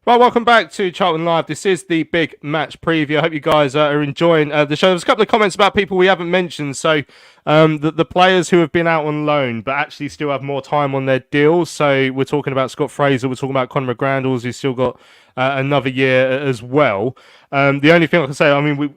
Right, welcome back to Charlton Live. This is the big match preview. I hope you guys are enjoying the show. There's a couple of comments about people we haven't mentioned. So the players who have been out on loan but actually still have more time on their deals. So we're talking about Scott Fraser. We're talking about Conor McGrandles, who's still got another year as well. The only thing I can say, I mean,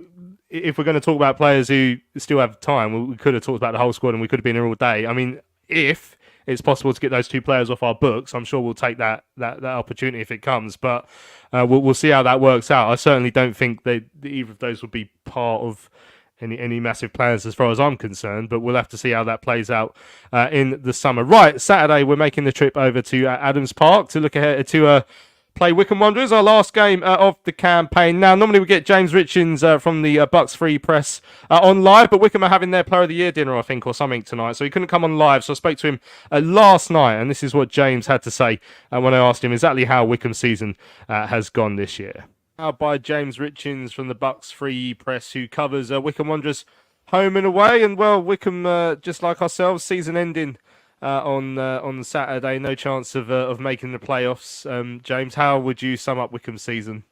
if we're going to talk about players who still have time, we could have talked about the whole squad and we could have been here all day. I mean, if it's possible to get those 2 players off our books, I'm sure we'll take that opportunity if it comes. But we'll see how that works out. I certainly don't think either of those would be part of any massive plans as far as I'm concerned. But we'll have to see how that plays out in the summer. Right, Saturday we're making the trip over to Adams Park to look ahead to play Wycombe Wanderers, our last game of the campaign. Now, normally we get James Richins from the Bucks Free Press on live, but Wycombe are having their Player of the Year dinner, I think, or something tonight, so he couldn't come on live. So I spoke to him last night, and this is what James had to say when I asked him exactly how Wycombe's season has gone this year. Now by James Richins from the Bucks Free Press, who covers Wycombe Wanderers home and away, and well, Wycombe, just like ourselves, season ending on Saturday, no chance of making the playoffs. James, how would you sum up Wycombe's season?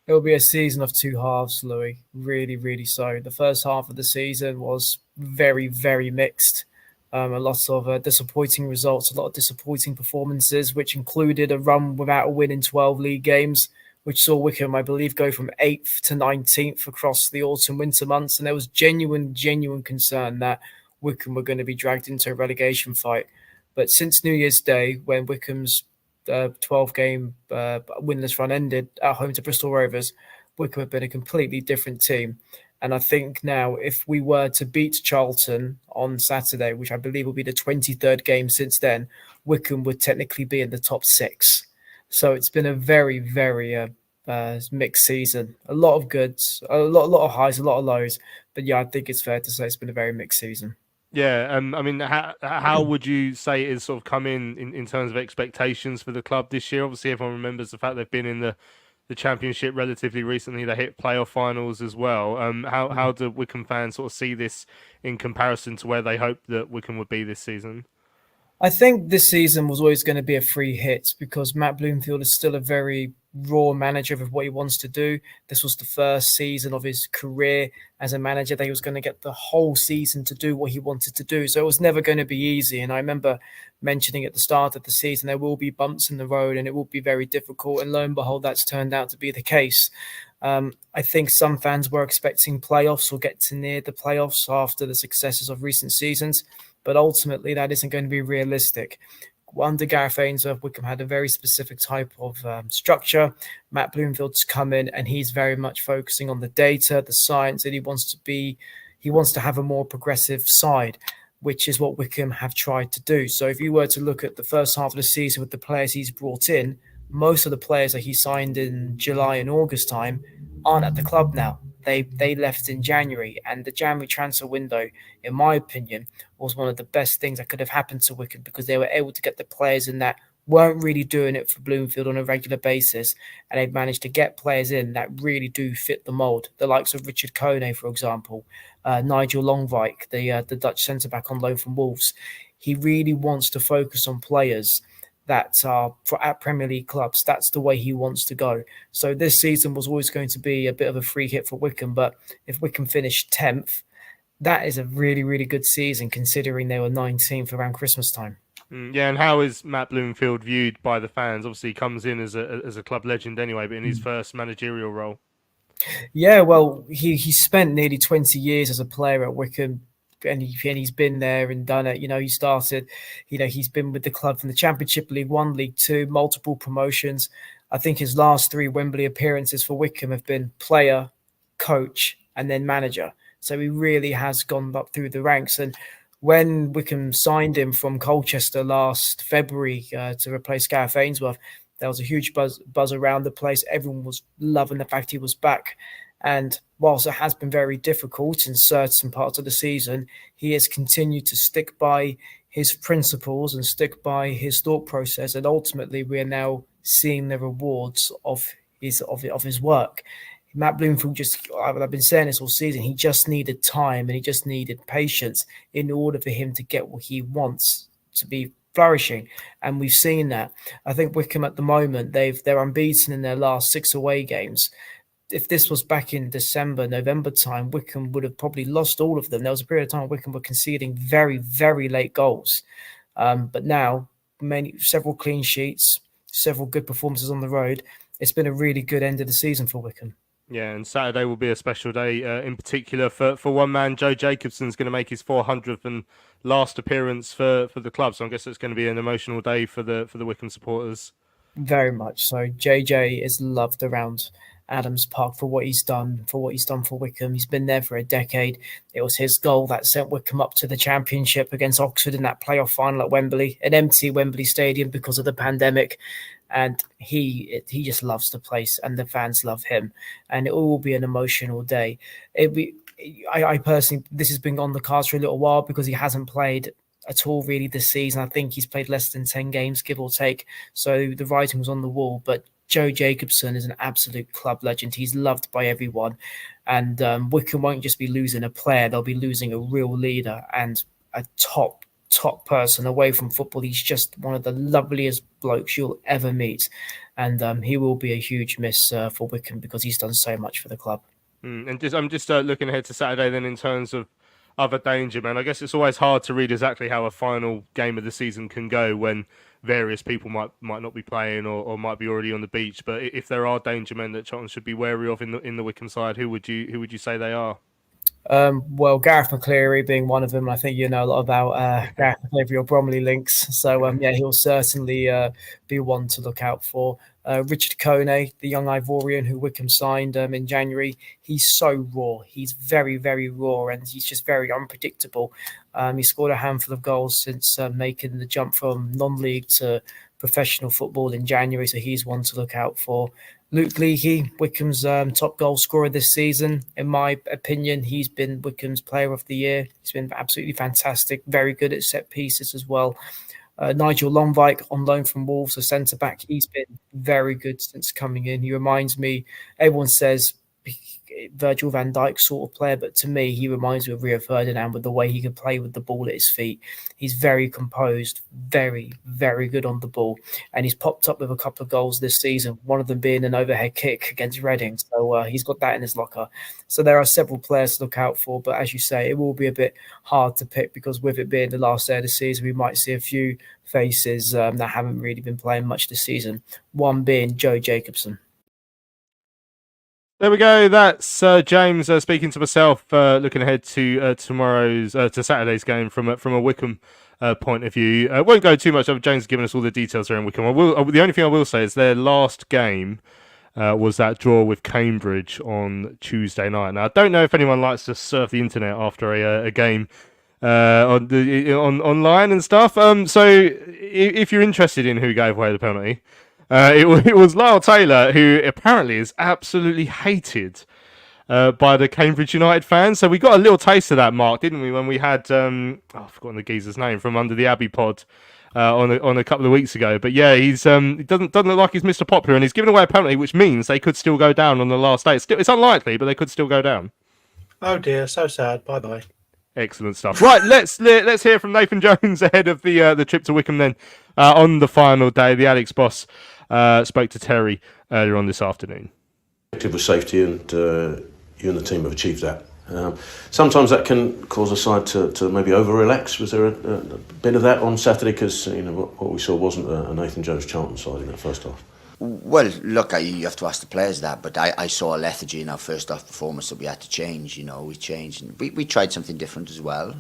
It will be a season of 2 halves, Louis. Really, really so. The first half of the season was very, very mixed. A lot of disappointing results, a lot of disappointing performances, which included a run without a win in 12 league games, which saw Wycombe, I believe, go from 8th to 19th across the autumn-winter months. And there was genuine concern that Wycombe were going to be dragged into a relegation fight. But since New Year's Day, when Wycombe's 12-game winless run ended at home to Bristol Rovers, Wycombe have been a completely different team. And I think now, if we were to beat Charlton on Saturday, which I believe will be the 23rd game since then, Wycombe would technically be in the top 6. So it's been a very, very mixed season. A lot of goods, a lot of highs, a lot of lows. But yeah, I think it's fair to say it's been a very mixed season. Yeah, I mean, how would you say it's sort of come in terms of expectations for the club this year? Obviously, everyone remembers the fact they've been in the Championship relatively recently. They hit playoff finals as well. How do Wycombe fans sort of see this in comparison to where they hoped that Wycombe would be this season? I think this season was always going to be a free hit because Matt Bloomfield is still a very raw manager of what he wants to do. This was the first season of his career as a manager that he was going to get the whole season to do what he wanted to do. So it was never going to be easy. And I remember mentioning at the start of the season, there will be bumps in the road and it will be very difficult. And lo and behold, that's turned out to be the case. I think some fans were expecting playoffs or get to near the playoffs after the successes of recent seasons. But ultimately, that isn't going to be realistic. Under Gareth Ainsworth, Wycombe had a very specific type of structure. Matt Bloomfield's come in and he's very much focusing on the data, the science, and he wants to have a more progressive side, which is what Wycombe have tried to do. So if you were to look at the first half of the season with the players he's brought in, most of the players that he signed in July and August time aren't at the club now. They left in January, and the January transfer window, in my opinion, was one of the best things that could have happened to Wycombe, because they were able to get the players in that weren't really doing it for Bloomfield on a regular basis, and they've managed to get players in that really do fit the mould. The likes of Richard Kone, for example, Nigel Longvik, the Dutch centre-back on loan from Wolves. He really wants to focus on players that are at Premier League clubs. That's the way he wants to go. So this season was always going to be a bit of a free hit for Wycombe, but if Wycombe finished 10th, that is a really, really good season considering they were 19th around Christmas time. Yeah, and how is Matt Bloomfield viewed by the fans? Obviously, he comes in as a club legend anyway, but in his first managerial role. Yeah, well, he spent nearly 20 years as a player at Wycombe, and he's been there and done it. He started, he's been with the club from the Championship, League One, League Two, multiple promotions. I think his last 3 Wembley appearances for Wycombe have been player, coach, and then manager. So he really has gone up through the ranks. And when Wycombe signed him from Colchester last February to replace Gareth Ainsworth, there was a huge buzz around the place. Everyone was loving the fact he was back. And whilst it has been very difficult in certain parts of the season, he has continued to stick by his principles and stick by his thought process. And ultimately, we are now seeing the rewards of his work. Matt Bloomfield I've been saying this all season, he just needed time and he just needed patience in order for him to get what he wants to be flourishing. And we've seen that. I think Wycombe at the moment, they're unbeaten in their last 6 away games. If this was back in December, November time, Wycombe would have probably lost all of them. There was a period of time Wycombe were conceding very, very late goals. But now, several clean sheets, several good performances on the road. It's been a really good end of the season for Wycombe. Yeah, and Saturday will be a special day in particular for one man. Joe Jacobson's going to make his 400th and last appearance for the club. So I guess it's going to be an emotional day for the Wycombe supporters. Very much so. JJ is loved around Adams Park for what he's done for Wycombe. He's been there for a decade. It was his goal that sent Wycombe up to the Championship against Oxford in that playoff final at Wembley, an empty Wembley Stadium because of the pandemic. And he just loves the place, and the fans love him. And it will be an emotional day. I personally, this has been on the cards for a little while because he hasn't played at all really this season. I think he's played less than 10 games, give or take. So the writing was on the wall. But Joe Jacobson is an absolute club legend. He's loved by everyone. And Wycombe won't just be losing a player. They'll be losing a real leader and a top person away from football. He's just one of the loveliest blokes you'll ever meet. And he will be a huge miss for Wycombe because he's done so much for the club. And I'm just looking ahead to Saturday then in terms of other danger, man. I guess it's always hard to read exactly how a final game of the season can go when various people might not be playing or might be already on the beach. But if there are danger men that Charlton should be wary of in the Wycombe side, who would you say they are? Well, Gareth McCleary being one of them. I think you know a lot about Gareth McCleary or Bromley links. So, yeah, he'll certainly be one to look out for. Richard Kone, the young Ivorian who Wycombe signed in January, he's so raw. He's very, very raw, and he's just very unpredictable. He scored a handful of goals since making the jump from non-league to professional football in January, so he's one to look out for. Luke Leahy, Wycombe's top goal scorer this season. In my opinion, he's been Wycombe's player of the year. He's been absolutely fantastic, very good at set pieces as well. Nigel Longvik on loan from Wolves, a centre-back. He's been very good since coming in. He reminds me, everyone says Virgil van Dijk sort of player, but to me, he reminds me of Rio Ferdinand with the way he can play with the ball at his feet. He's very composed, very, very good on the ball. And he's popped up with a couple of goals this season, one of them being an overhead kick against Reading. So he's got that in his locker. So there are several players to look out for. But as you say, it will be a bit hard to pick because with it being the last day of the season, we might see a few faces that haven't really been playing much this season. One being Joe Jacobson. There we go. That's James speaking to myself, looking ahead to to Saturday's game from a Wycombe point of view. I won't go too much over. James has given us all the details around Wycombe. The only thing I will say is their last game was that draw with Cambridge on Tuesday night. Now I don't know if anyone likes to surf the internet after a game online and stuff. So if you're interested in who gave away the penalty. It was Lyle Taylor, who apparently is absolutely hated by the Cambridge United fans. So we got a little taste of that, Mark, didn't we, when we had I've forgotten the geezer's name from Under the Abbey pod on a couple of weeks ago. But yeah, he doesn't look like he's Mr. Popular, and he's given away a penalty, which means they could still go down on the last day. It's unlikely, but they could still go down. Oh dear, so sad. Bye bye. Excellent stuff. Right, let's hear from Nathan Jones ahead of the trip to Wycombe then on the final day. The Alex boss spoke to Terry earlier on this afternoon. With safety, and you and the team have achieved that. Sometimes that can cause a side to maybe over-relax. Was there a bit of that on Saturday? Because what we saw wasn't a Nathan Jones Charlton'S side in that first half. Well, look, you have to ask the players that, but I saw a lethargy in our first half performance that we had to change. We changed, and we tried something different as well.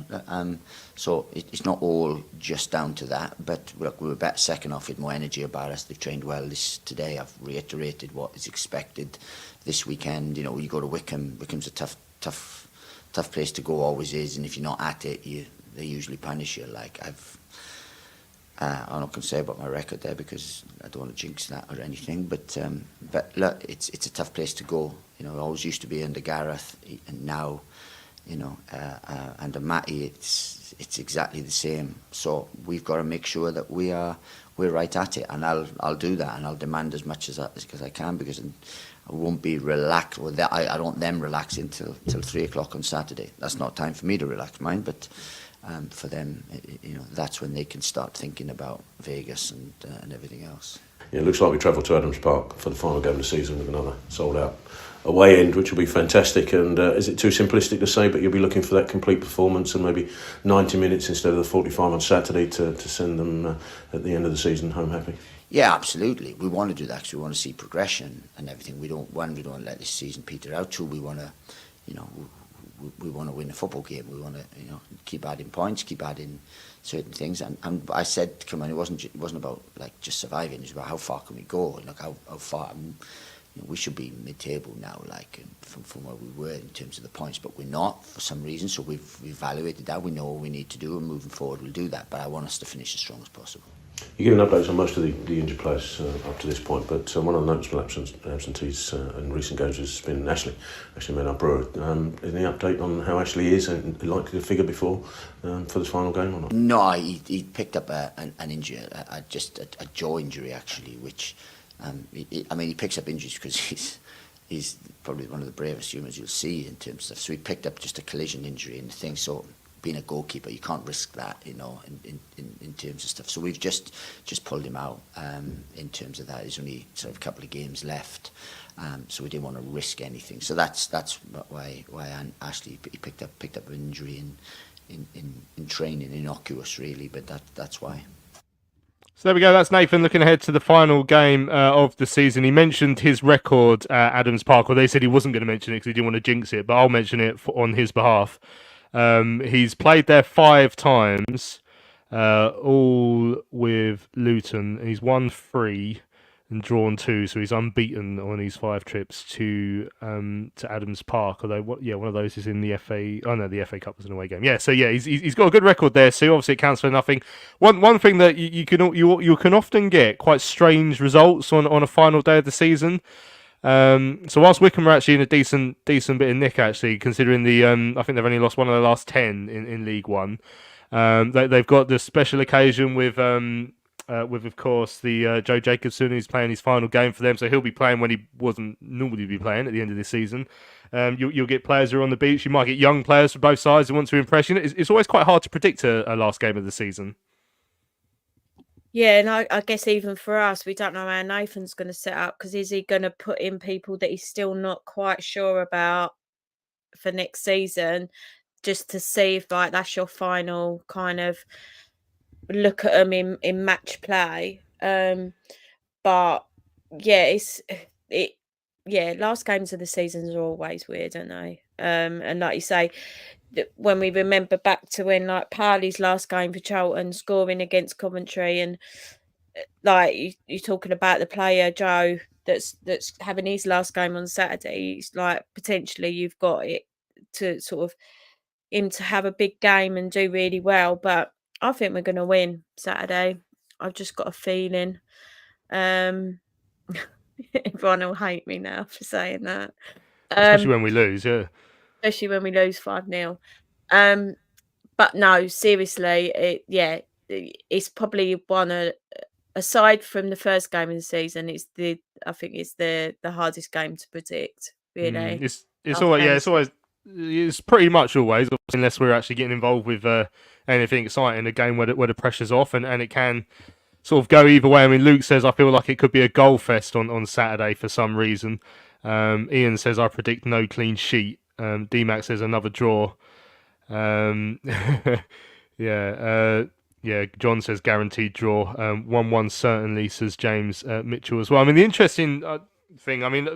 So it's not all just down to that. But look, we were better second half with more energy about us. They've trained well today. I've reiterated what is expected this weekend. You go to Wycombe. Wycombe's a tough place to go, always is. And if you're not at it, they usually punish you. I'm not going to say about my record there because I don't want to jinx that or anything. But look, it's a tough place to go. I always used to be under Gareth, and now, under Matty, it's exactly the same. So we've got to make sure that we're right at it, and I'll do that, and I'll demand as much as I can, because I won't be relaxed. Well, I don't want them relaxing till 3 o'clock on Saturday. That's not time for me to relax mine, but. For them, that's when they can start thinking about Vegas and everything else. Yeah, it looks like we travel to Adams Park for the final game of the season with another sold-out away end, which will be fantastic. And is it too simplistic to say, but you'll be looking for that complete performance and maybe 90 minutes instead of the 45 on Saturday to send them at the end of the season home happy? Yeah, absolutely. We want to do that because we want to see progression and everything. We don't want to let this season peter out. Two, we want to, we want to win a football game. We want to, keep adding points, keep adding certain things. And I said, come on, it wasn't about just surviving. It was about how far can we go, and how far. We should be mid-table now, from where we were in terms of the points, but we're not for some reason. So we've evaluated that. We know what we need to do, and moving forward, we'll do that. But I want us to finish as strong as possible. You're giving updates on most of the injured players up to this point, but one of the noticeable absentees in recent games has been Ashley Maynard-Brewer. Any update on how Ashley is and likely to figure before for this final game or not? No, he picked up an injury, a jaw injury actually, which he picks up injuries because he's probably one of the bravest humans you'll see in terms of stuff. So he picked up just a collision injury and things. So being a goalkeeper, you can't risk that, in terms of stuff. So we've just pulled him out in terms of that. There's only sort of a couple of games left, so we didn't want to risk anything. So that's why Ashley he picked up an injury in training, innocuous really, but that's why. So there we go. That's Nathan looking ahead to the final game of the season. He mentioned his record at Adams Park, or they said he wasn't going to mention it because he didn't want to jinx it, but I'll mention it on his behalf. He's played there 5 times, all with Luton. He's won 3 and drawn 2, so he's unbeaten on his 5 trips to Adams Park. Although, one of those is in the FA. Oh no, the FA Cup was an away game. Yeah, so yeah, he's got a good record there. So obviously it counts for nothing. One thing that you can often get quite strange results on a final day of the season. So whilst Wycombe are actually in a decent bit of nick, actually, considering I think they've only lost one of the last 10 in League One. They've got the special occasion with of course the Joe Jacobson, who's playing his final game for them, so he'll be playing when he wasn't normally be playing at the end of this season. You'll get players who are on the beach. You might get young players from both sides who want to impress you. It's always quite hard to predict a last game of the season. Yeah, and I guess even for us, we don't know how Nathan's going to set up, because is he going to put in people that he's still not quite sure about for next season, just to see if that's your final kind of look at them in match play. But yeah, last games of the seasons are always weird, aren't they? And like you say, when we remember back to when Parley's last game for Charlton, scoring against Coventry, and you're talking about the player Joe that's having his last game on Saturday, it's potentially you've got it to sort of him to have a big game and do really well. But I think we're going to win Saturday. I've just got a feeling. Everyone will hate me now for saying that. Especially when we lose, yeah. Especially when we lose 5-0. But no, seriously, it's probably one aside from the first game of the season, I think it's the hardest game to predict, really. It's pretty much always, unless we're actually getting involved with anything exciting, a game where the pressure's off and it can sort of go either way. I mean, Luke says I feel like it could be a goal fest on Saturday for some reason. Ian says I predict no clean sheet. D-Mac says another draw. John says guaranteed draw. 1-1 certainly, says James Mitchell as well. I mean, the interesting thing, I mean,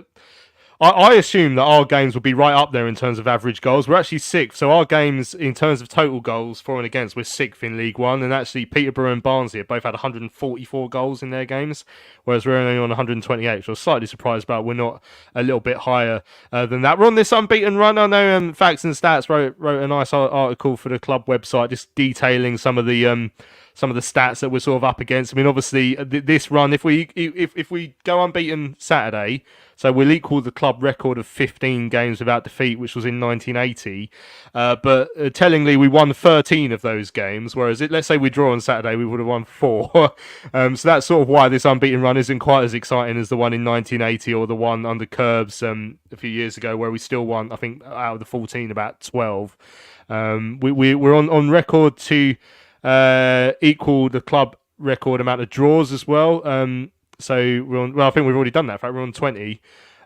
I assume that our games will be right up there in terms of average goals. We're actually sixth, so our games in terms of total goals for and against, we're sixth in League One, and actually Peterborough and Barnsley have both had 144 goals in their games, whereas we're only on 128, which I was slightly surprised about. We're not a little bit higher than that. We're on this unbeaten run. I know Facts and Stats wrote a nice article for the club website just detailing some of the stats that we're sort of up against. I mean, obviously, this run, if we go unbeaten Saturday, so we'll equal the club record of 15 games without defeat, which was in 1980. But tellingly, we won 13 of those games, whereas let's say we draw on Saturday, we would have won 4. So that's sort of why this unbeaten run isn't quite as exciting as the one in 1980 or the one under Curbs a few years ago, where we still won, I think, out of the 14, about 12. We're on record to equal the club record amount of draws as well. So I think we've already done that. In fact, we're on 20.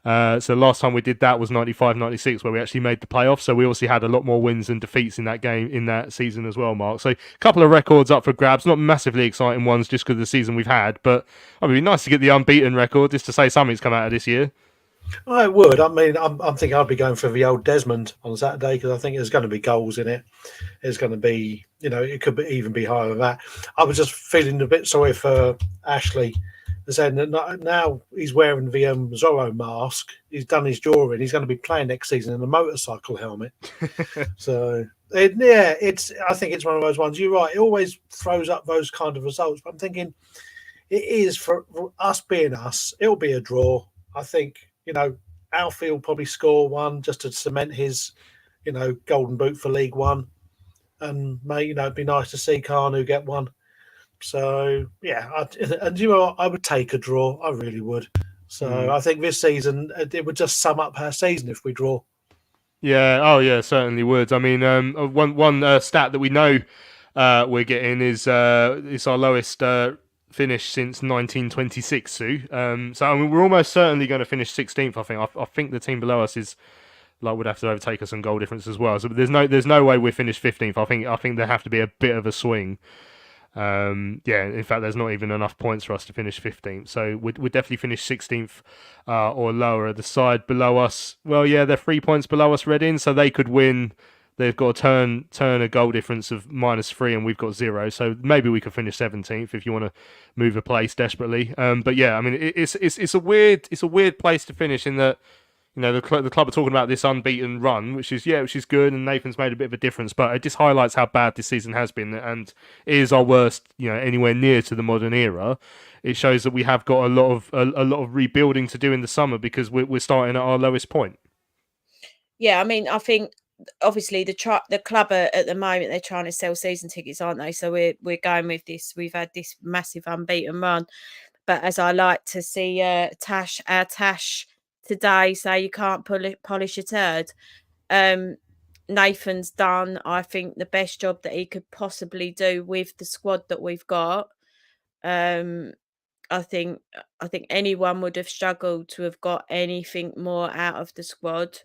So last time we did that was 95-96, where we actually made the playoffs. So we obviously had a lot more wins and defeats in that game, in that season as well, Mark. So a couple of records up for grabs, not massively exciting ones just because of the season we've had, but it'd be nice to get the unbeaten record just to say something's come out of this year. I would. I mean, I'm thinking I'd be going for the old Desmond on Saturday because I think there's going to be goals in it. There's going to be, it could even be higher than that. I was just feeling a bit sorry for Ashley. Saying that now he's wearing the Zorro mask. He's done his drawing. He's going to be playing next season in a motorcycle helmet. So, I think it's one of those ones. You're right. It always throws up those kind of results. But I'm thinking it is for us being us. It'll be a draw. I think, Alfie will probably score one just to cement his, golden boot for League One. And, it'd be nice to see Carnu get one. So, yeah, I would take a draw. I really would. So I think this season, it would just sum up her season if we draw. Yeah, certainly would. I mean, one stat that we know we're getting is it's our lowest finish since 1926, Sue. So, I mean, we're almost certainly going to finish 16th, I think. I think the team below us would have to overtake us on goal difference as well. So there's no way we finish 15th. I think there have to be a bit of a swing. In fact, there's not even enough points for us to finish 15th, so we'd definitely finish 16th or lower. The side below us, they're 3 points below us, Reading, so they could win. They've got to turn a goal difference of -3, and we've got 0. So maybe we could finish 17th if you want to move a place desperately. But yeah, I mean, it's a weird place to finish in that. The club are talking about this unbeaten run, which is good, and Nathan's made a bit of a difference, but it just highlights how bad this season has been, and is our worst, anywhere near to the modern era. It shows that we have got a lot of rebuilding to do in the summer because we're starting at our lowest point. Yeah, I mean, I think obviously the club at the moment they're trying to sell season tickets, aren't they? So we're going with this. We've had this massive unbeaten run, but as I like to see, Tash today say you can't polish a turd. Nathan's done, I think, the best job that he could possibly do with the squad that we've got. I think anyone would have struggled to have got anything more out of the squad.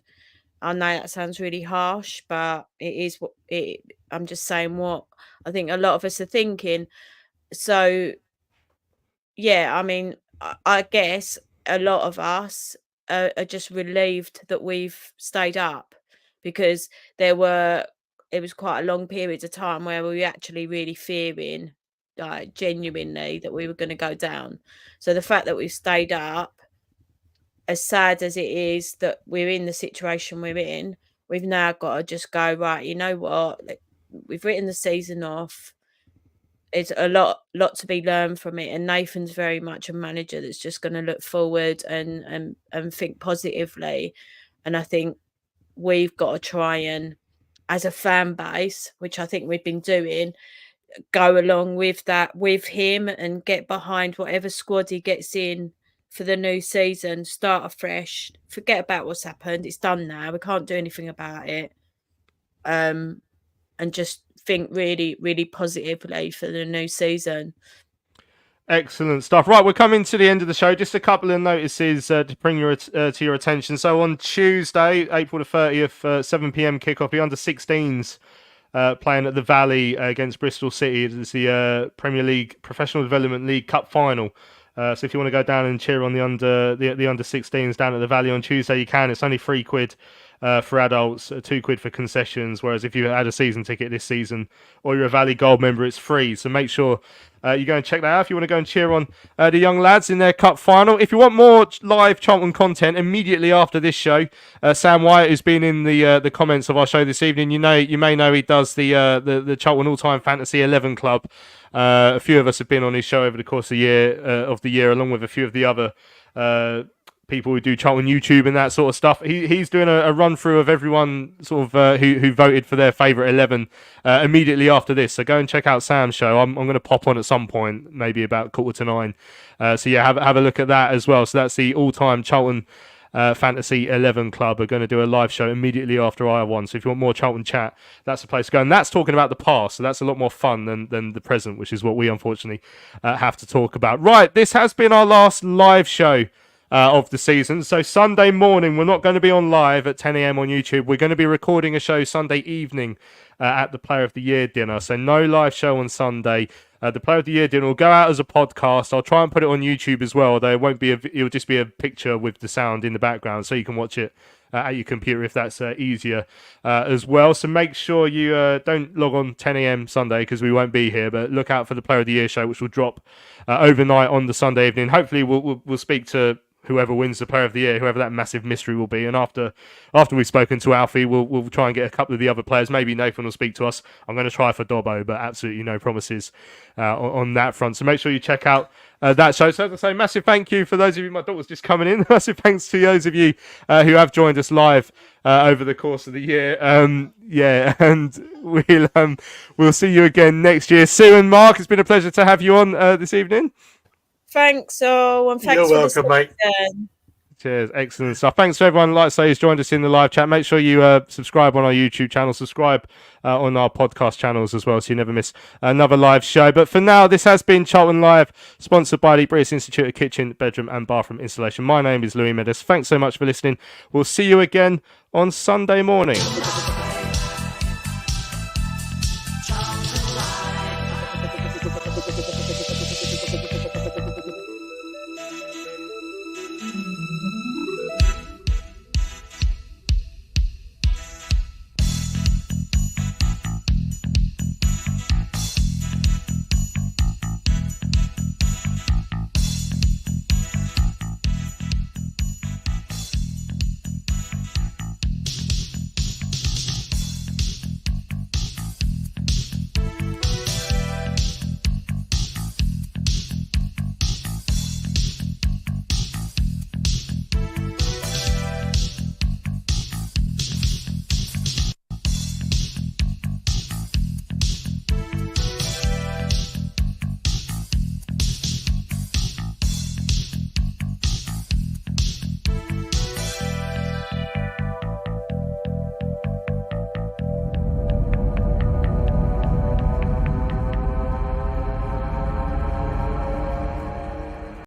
I know that sounds really harsh, but it is what I'm just saying what I think a lot of us are thinking. So yeah, I mean, I guess a lot of us are just relieved that we've stayed up, because it was quite a long period of time where we were actually really fearing, like genuinely, that we were going to go down. So the fact that we've stayed up, as sad as it is that we're in the situation we're in, we've now got to just go, right, you know what, we've written the season off. it's a lot to be learned from it. And Nathan's very much a manager that's just going to look forward and think positively. And I think we've got to try and, as a fan base, which I think we've been doing, go along with that with him and get behind whatever squad he gets in for the new season, start afresh, forget about what's happened. It's done now. We can't do anything about it. And just think really, really positively for the new season. Excellent stuff. Right, we're coming to the end of the show. Just a couple of notices to bring to your attention. So on Tuesday, April the 30th, 7 p.m. kickoff, the under-16s playing at the Valley against Bristol City. It's the Premier League Professional Development League Cup final. So if you want to go down and cheer on the under-16s down at the Valley on Tuesday, you can. It's only £3 for adults, £2 for concessions. Whereas if you had a season ticket this season or you're a Valley Gold member, it's free. So make sure you go and check that out if you want to go and cheer on the young lads in their cup final. If you want more live Charlton content immediately after this show, Sam Wyatt, who's been in the comments of our show this evening, you may know he does the Charlton All-Time Fantasy 11 Club. A few of us have been on his show over the course of the year, along with a few of the other people who do Charlton YouTube and that sort of stuff. He's doing a run through of everyone sort of who voted for their favourite 11 immediately after this. So go and check out Sam's show. I'm going to pop on at some point, maybe about 8:45. So yeah, have a look at that as well. So that's the all-time Charlton Fantasy 11 Club are going to do a live show immediately after IR1. So if you want more Charlton chat, that's the place to go. And that's talking about the past, so that's a lot more fun than the present, which is what we unfortunately have to talk about. Right, this has been our last live show of the season. So Sunday morning, we're not going to be on live at 10 a.m. on YouTube. We're going to be recording a show Sunday evening at the Player of the Year dinner. So no live show on Sunday. The Player of the Year dinner will go out as a podcast. I'll try and put it on YouTube as well, although it won't be. It'll just be a picture with the sound in the background, so you can watch it at your computer if that's easier as well. So make sure you don't log on 10 a.m. Sunday because we won't be here. But look out for the Player of the Year show, which will drop overnight on the Sunday evening. Hopefully, we'll speak to whoever wins the Player of the Year, whoever that massive mystery will be. And after we've spoken to Alfie, we'll try and get a couple of the other players. Maybe Nathan will speak to us. I'm going to try for Dobbo, but absolutely no promises on that front. So make sure you check out that show. So as I say, massive thank you for those of you, my daughter's just coming in. Massive thanks to those of you who have joined us live over the course of the year. Yeah, and we'll see you again next year. Sue and Mark, it's been a pleasure to have you on this evening. Thanks all, and thanks. You're welcome, mate. Cheers, excellent stuff. Thanks to everyone, like I say, who's joined us in the live chat. Make sure you subscribe on our YouTube channel, subscribe on our podcast channels as well, so you never miss another live show. But for now, this has been Charlton Live, sponsored by the British Institute of Kitchen, Bedroom and Bathroom Installation. My name is Louis Meadows. Thanks so much for listening. We'll see you again on Sunday morning.